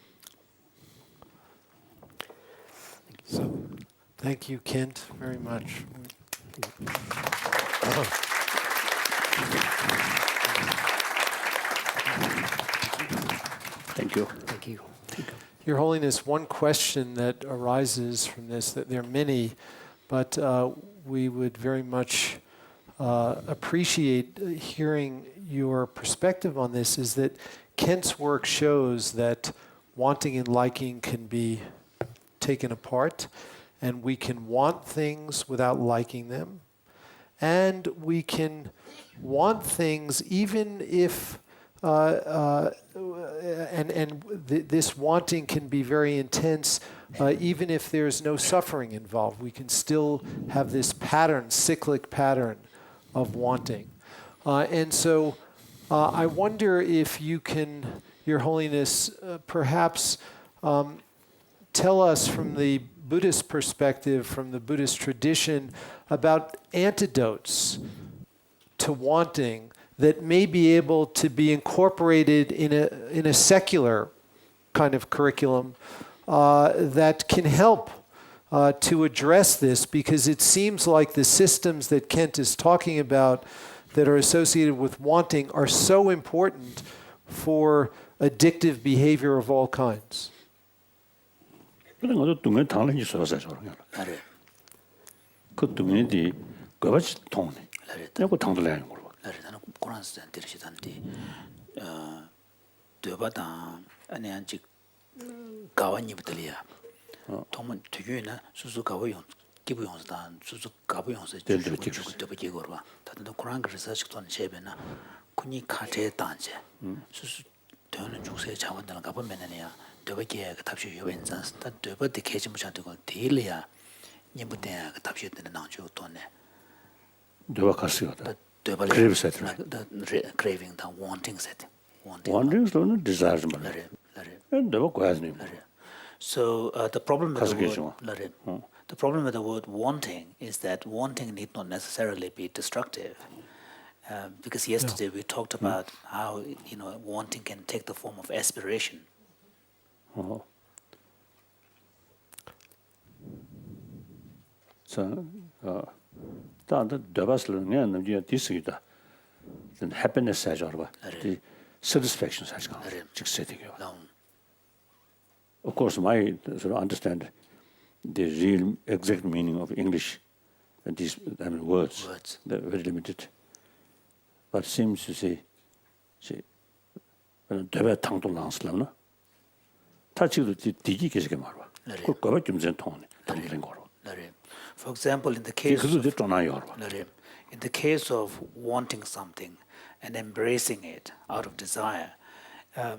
So, thank you, Kent, very much. Thank you. Thank you. Your Holiness, one question that arises from this, that there are many, but we would very much appreciate hearing your perspective on this, is that Kent's work shows that wanting and liking can be taken apart, and we can want things without liking them, and we can want things even if this wanting can be very intense, even if there's no suffering involved. We can still have this pattern, cyclic pattern of wanting. And so I wonder if you can, Your Holiness, perhaps tell us from the Buddhist perspective, from the Buddhist tradition, about antidotes to wanting that may be able to be incorporated in a secular kind of curriculum that can help to address this, because it seems like the systems that Kent is talking about that are associated with wanting are so important for addictive behavior of all kinds. 그런 것도 동네 당연히 있어서 저런 거. 나를 그 동네들이 그것이 통네. 내가 당들 내는 거. 나를 나는 고란스 들으시던데 되바다 아니 아직 가와니부터리야. 통문 되게나 수수 가와용 기부용스다 수수 가부용스 주고 되게 거와. 다들 고란 리서치도 제베나 군이 카제 단제. 수수 되는 중세 자원들 가보면은야 되게 그 답시 요벤자스 다 되버데 계지무자도 데일이야. 님부터 그 답시 되는 나주 돈네. 되와 갔어요. Craving set. The craving, the wanting set. Wanting is not desire. So the problem with the problem with the word wanting is that wanting need not necessarily be destructive. Because yesterday we talked about how wanting can take the form of aspiration. So. 다들 더바슬은 남지 디스기다. then happiness 사죠봐. the satisfaction 사죠. 직세되게요. Of course, my sort of understand the real exact meaning of English and these words. They're very limited. But seems to say, 더바 당도 나왔을라나? 타치도 디기 계시게 말봐. 그거 좀 전통네. 당된 거로. For example, in the case 그것도 떠나요. in the case of wanting something and embracing it out of desire,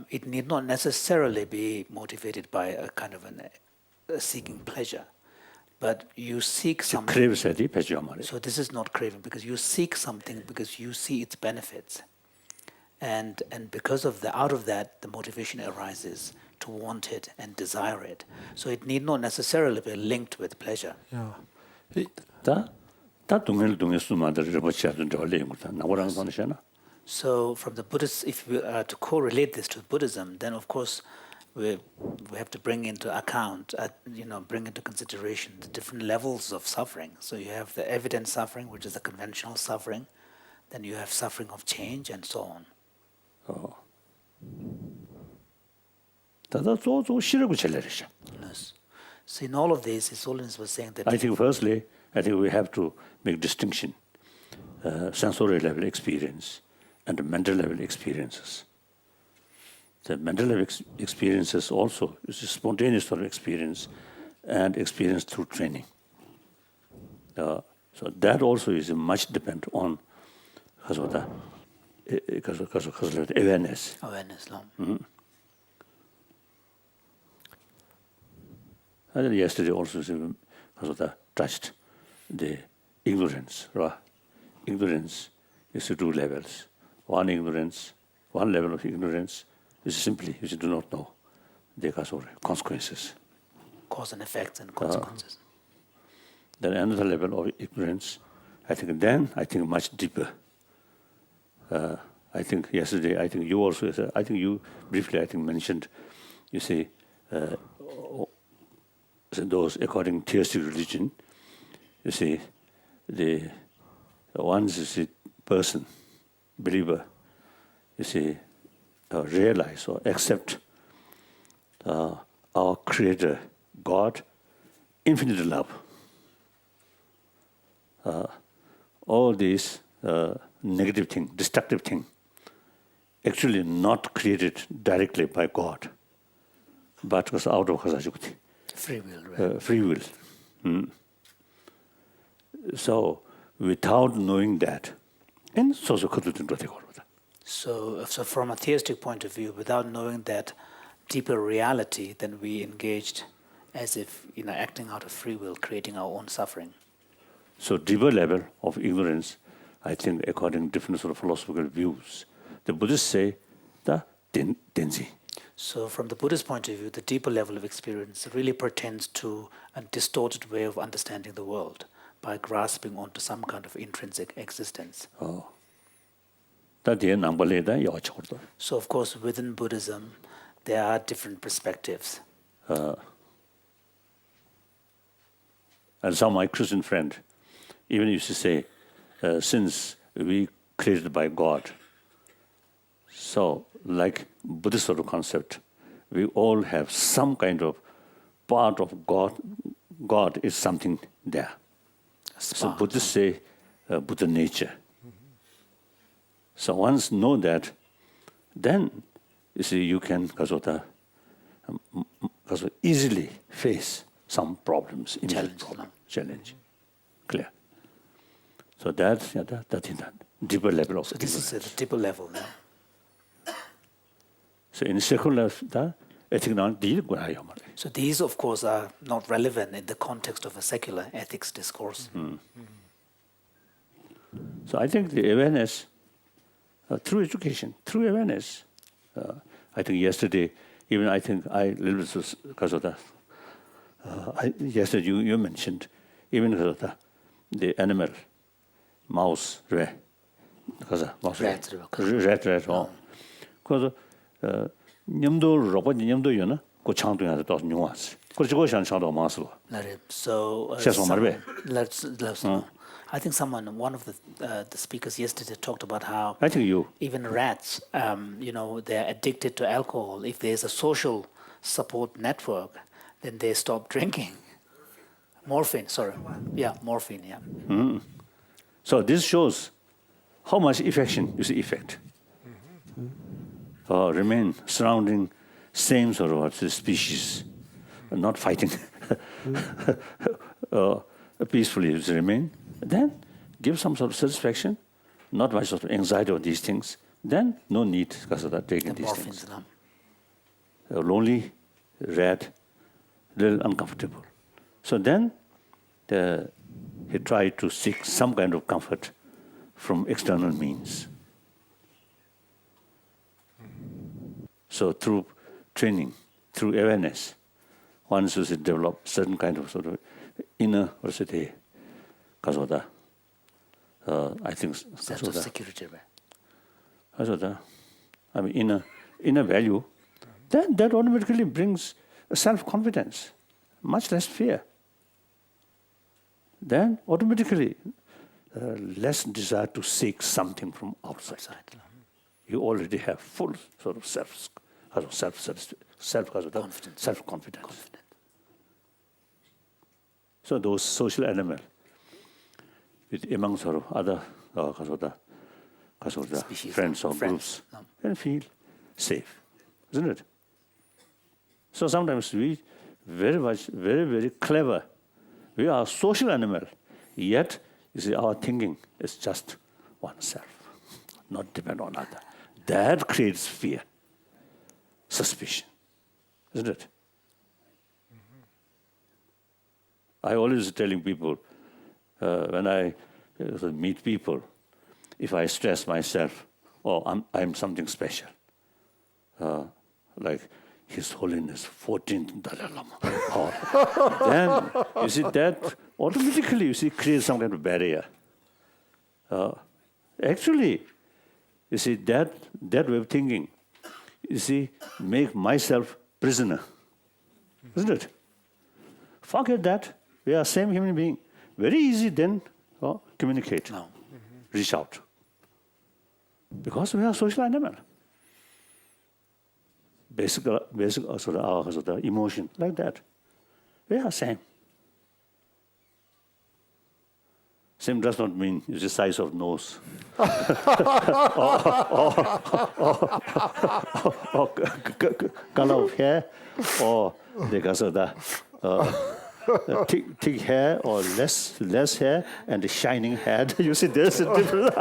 it need not necessarily be motivated by a kind of a seeking pleasure, but you seek something. 크레이브세디 배주야 말이에요. So this is not craving because you seek something because you see its benefits, and because of out of that the motivation arises to want it and desire it. So it need not necessarily be linked with pleasure. Yeah. 다 동해수 만들어 버치는 원래 거다. 나고랑 선시나. So from the Buddhist, if we are to correlate this to Buddhism, then of course we have to bring into account, bring into consideration the different levels of suffering. So you have the evident suffering, which is the conventional suffering. Then you have suffering of change and so on. 다다 또 싫어고 젤레리샤. Yes. So in all of this, His Holiness was saying that I think firstly, we have to make distinction, sensory level experience and the mental level experiences. The mental level experiences also is a spontaneous sort of experience and experience through training. So that also is much depend on because of the awareness. awareness. And yesterday also because of the touched the ignorance, right? Ignorance is two levels. One level of ignorance is simply you do not know the consequences. Cause and effects and consequences. Then another level of ignorance, I think much deeper. I think yesterday, I think you also, I think you briefly, mentioned, you see, those according to theistic religion, you see, the ones is a person, believer, you see, realize or accept our Creator, God, infinite love. All these negative thing, destructive thing, actually not created directly by God, but was out of Free will, right? free will. So without knowing that, and so from a theistic point of view, without knowing that deeper reality, then we engaged as if acting out of free will, creating our own suffering. So deeper level of ignorance, I think, according to different sort of philosophical views, the Buddhists say the denzi. So from the Buddhist point of view, the deeper level of experience really pertains to a distorted way of understanding the world by grasping onto some kind of intrinsic existence. So of course, within Buddhism, there are different perspectives. And some of my Christian friend even used to say, since we created by God, so like Buddhist sort of concept, we all have some kind of part of God. God is something there. So Buddhists say Buddha nature. So once know that, then you see you can easily face some problems, challenge. Clear. So that's that is that deeper level of. So this is at a deeper level now. So in secular, I think not. So these, of course, are not relevant in the context of a secular ethics discourse. So I think the awareness, through education, through awareness, I think yesterday, even I think I little bit because of that. Yesterday you mentioned, even because of the animal, mouse, rat, because mouse, rat, because 냠도 로봇 냠도 요나 그 창도야도 또 누아스. 그리고 저 창도 마스로. So I think one of the speakers yesterday talked about how I think you even rats, they're addicted to alcohol. If there's a social support network, then they stop drinking. Morphine. So this shows how much affection is the effect. Remain surrounding same sort of species, not fighting. peacefully remain, then give some sort of satisfaction, not much sort of anxiety on these things, then no need because of that taking these things. Lonely, red, little uncomfortable. So then he tried to seek some kind of comfort from external means. So through training, through awareness, one should develop certain kind of sort of inner, I think sense of security. I mean inner value, then that automatically brings self-confidence, much less fear. Then automatically less desire to seek something from outside. You already have full sort of self-confidence. So those social elements among sort of other friends or groups can feel safe, isn't it? So sometimes we very clever. We are a social animal, yet you see our thinking is just oneself, not depend on other. That creates fear, suspicion, isn't it? I always telling people when I meet people, if I stress myself, I'm something special, like His Holiness 14th Dalai Lama. Then you see that automatically creates some kind of barrier. Actually, you see that way of thinking, make myself prisoner, isn't it? Forget that. We are same human being. Very easy then communicate, reach out. Because we are social animal. Basic sort of emotion like that. We are same. Same does not mean the size of nose. or color of hair, or because of the thick hair or less hair and shining head. You see, there's a difference.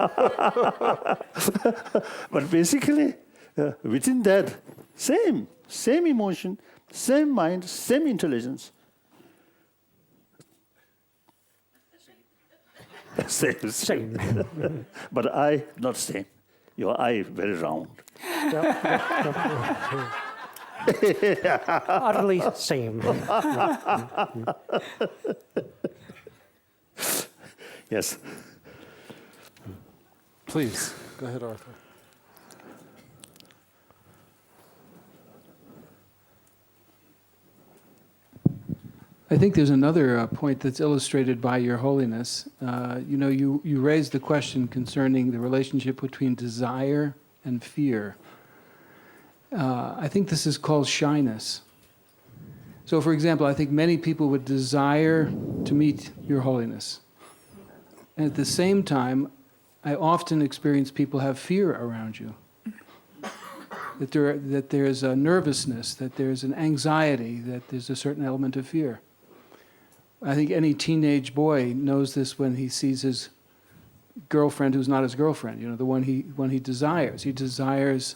But basically, within that, same emotion, same mind, same intelligence. Same. But I not same. Your eye very round. Utterly same. Yes. Please, go ahead, Arthur. I think there's another point that's illustrated by Your Holiness. You raised the question concerning the relationship between desire and fear. I think this is called shyness. So, for example, I think many people would desire to meet Your Holiness. And at the same time, I often experience people have fear around you. That there's a nervousness, that there's an anxiety, that there's a certain element of fear. I think any teenage boy knows this when he sees his girlfriend who's not his girlfriend, the one he desires. He desires,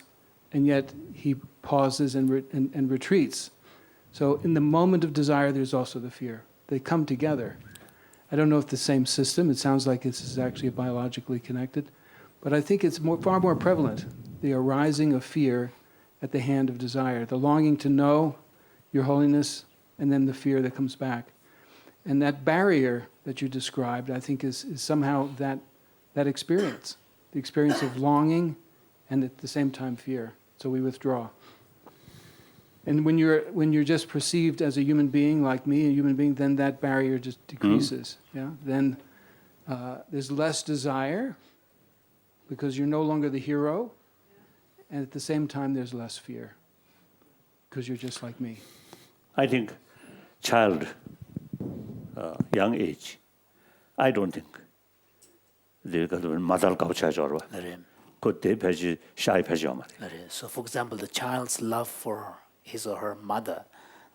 and yet he pauses and retreats. So in the moment of desire, there's also the fear. They come together. I don't know if the same system, it sounds like this is actually biologically connected, but I think it's far more prevalent, the arising of fear at the hand of desire, the longing to know Your Holiness, and then the fear that comes back. And that barrier that you described, I think, is somehow that experience, the experience of longing and at the same time fear. So we withdraw. And when you're just perceived as a human being like me, a human being, then that barrier just decreases. Yeah. Then there's less desire because you're no longer the hero, and at the same time there's less fear because you're just like me. I think child. Young age, I don't think they got mother culture or could they be shy? So, for example, the child's love for his or her mother,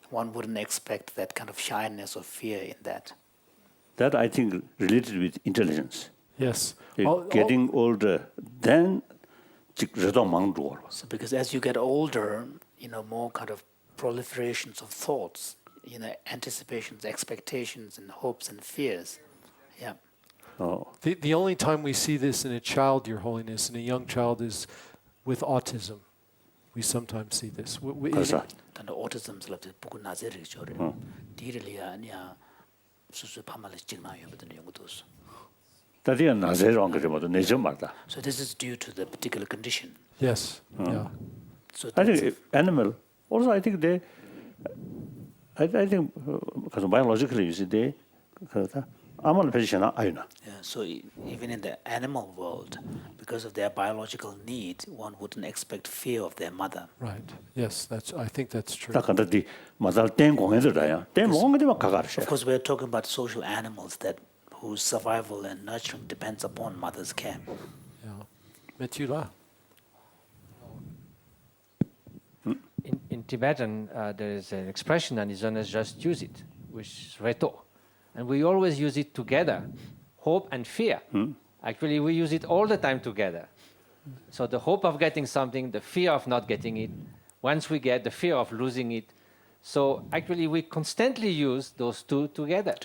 one wouldn't expect that kind of shyness or fear in that. that I think related with intelligence. Yes. Getting older, then So because as you get older, more kind of proliferations of thoughts, anticipations, expectations, and hopes and fears. Yeah. The only time we see this in a child, Your Holiness, in a young child is with autism. We sometimes see this. 그래서 단 autism's like the book 나제를 저래. 디를이야 아니야. 수수 파말을 찍나요? 보던 연구도 있어. 다디가 나제로 안 그래도 내점 말다. So this is due to the particular condition. Yes. Yeah. So I think animal also I think they I think because biologically you see they 아무런 배치나 아니나. Yeah, so even in the animal world, because of their biological need, one wouldn't expect fear of their mother. Right. Yes, I think that's true. 딱 근데 마달 땡 공해들다야. 땡 공해들만 가가르셔. Of course, we're talking about social animals whose survival and nurturing depends upon mother's care. Yeah. Metula. In Tibetan, there is an expression, and Izonas just use it, which is reto. And we always use it together, hope and fear. Actually, we use it all the time together. So the hope of getting something, the fear of not getting it. Once we get the fear of losing it. So actually, we constantly use those two together.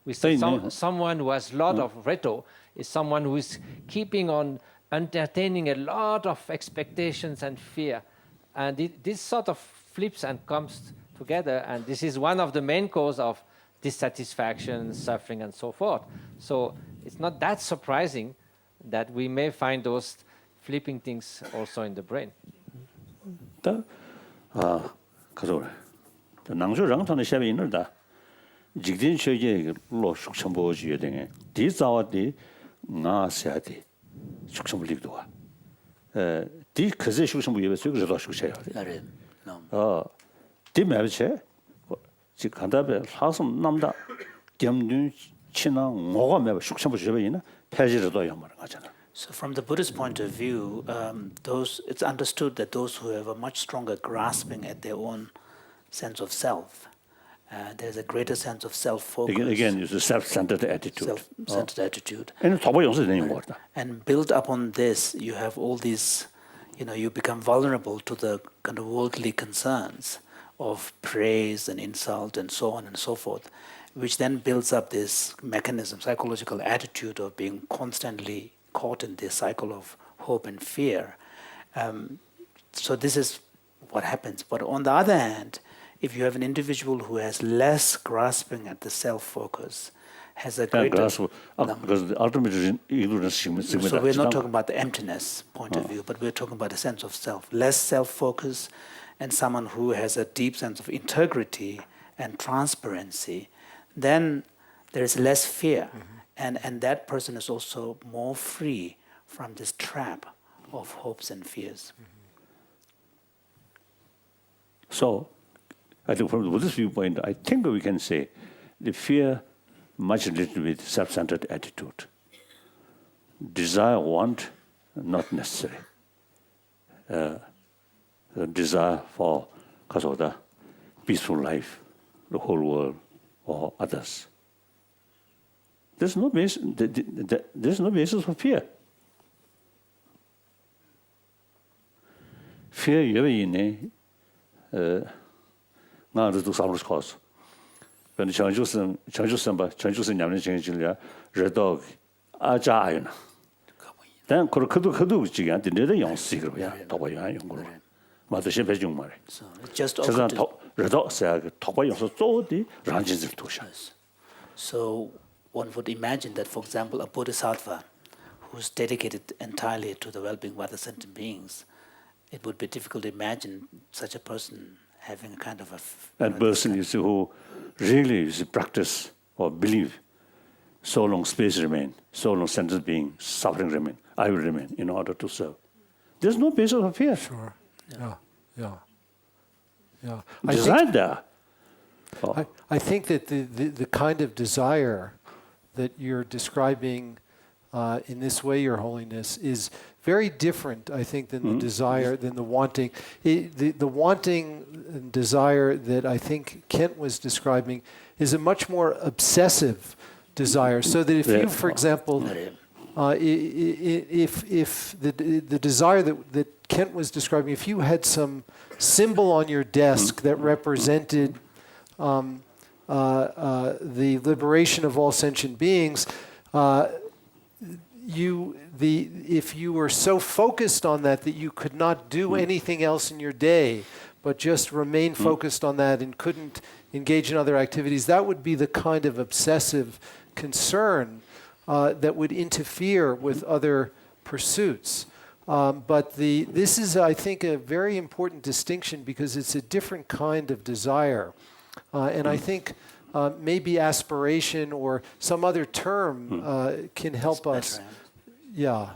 We say someone who has a lot of reto is someone who is keeping on entertaining a lot of expectations and fear. And this sort of flips and comes together. And this is one of the main causes of dissatisfaction, suffering, and so forth. So it's not that surprising that we may find those flipping things also in the brain. 그래서 낭주랑선의 샵에 있는다. 직진 세계 로 숙청보지에 등에 디자와디 나세아디 숙청불릭도와 디 그제 숙청부 예배 속에서 숙청해야 돼. 디매체 지 간다베 사슴 남다 겸륜 친나 뭐가 매 숙청부 예배이나 폐지로도 연말을 가잖아. So from the Buddhist point of view, it's understood that those who have a much stronger grasping at their own sense of self, there's a greater sense of self-focus. Again, it's a self-centered attitude. Self-centered attitude. And built upon this, you have all these, you become vulnerable to the kind of worldly concerns of praise and insult and so on and so forth, which then builds up this mechanism, psychological attitude of being constantly caught in this cycle of hope and fear. So this is what happens. But on the other hand, if you have an individual who has less grasping at the self-focus, has a greater... because the ultimate ignorance... So we're not talking about the emptiness point of view, but we're talking about a sense of self. Less self-focus, and someone who has a deep sense of integrity and transparency, then there is less fear. And that person is also more free from this trap of hopes and fears. So, I think from the Buddhist viewpoint, I think we can say the fear much related with self-centered attitude. Desire, want, not necessary. The desire for because of the peaceful life, the whole world, or others. There's no basis for fear. Fear 예외이네. 나도 사람을 커서. 근데 전주선 냠는 정신이야. 저도 아자아이나. 단 그도 지금 내가 영식으로야. 도와야 연구로. 맞아 신배중 말해. So just 저도 도와 영서 쪼디 란진을 도셔. So one would imagine that, for example, a bodhisattva who's dedicated entirely to the well-being of other sentient beings, it would be difficult to imagine such a person having a kind of a... That person is who really is practice or believe so long space remain, so long sentient being, suffering remain, I will remain in order to serve. There's no basis of fear. Sure. Yeah. Desire there. I think that the kind of desire that you're describing in this way, Your Holiness, is very different, I think, than the desire, than the wanting. The wanting desire that I think Kent was describing is a much more obsessive desire. So that if you, for example, if the desire that Kent was describing, if you had some symbol on your desk that represented the liberation of all sentient beings, if you were so focused on that you could not do anything else in your day, but just remain focused on that and couldn't engage in other activities, that would be the kind of obsessive concern that would interfere with other pursuits. But this is, I think, a very important distinction because it's a different kind of desire. And I think maybe aspiration or some other term can help us. Yeah.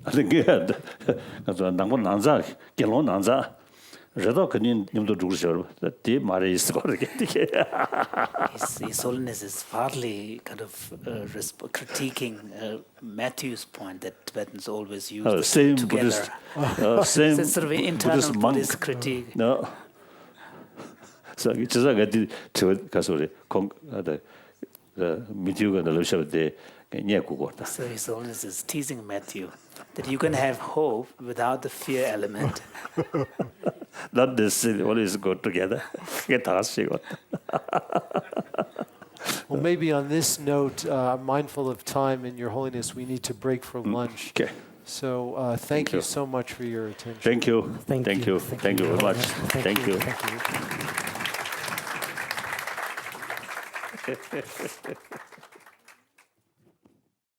I think 그래서 남고 난자 결혼 난자 저도 그냥 님도 죽으셔. 대 말이 있을 거게. His Holiness is partly kind of critiquing Matthew's point that Tibetans always use the same together. Buddhist, same So it's sort of an internal Buddhist critique. No. So just like to 가서 우리 미디어가 넣으셔 때 So His Holiness is teasing Matthew that you can have hope without the fear element. Not this always go together. Well, maybe on this note, mindful of time and Your Holiness, we need to break for lunch. Okay. So thank you so much for your attention. Thank you. Thank you. Thank you very much. Thank you. Thank you.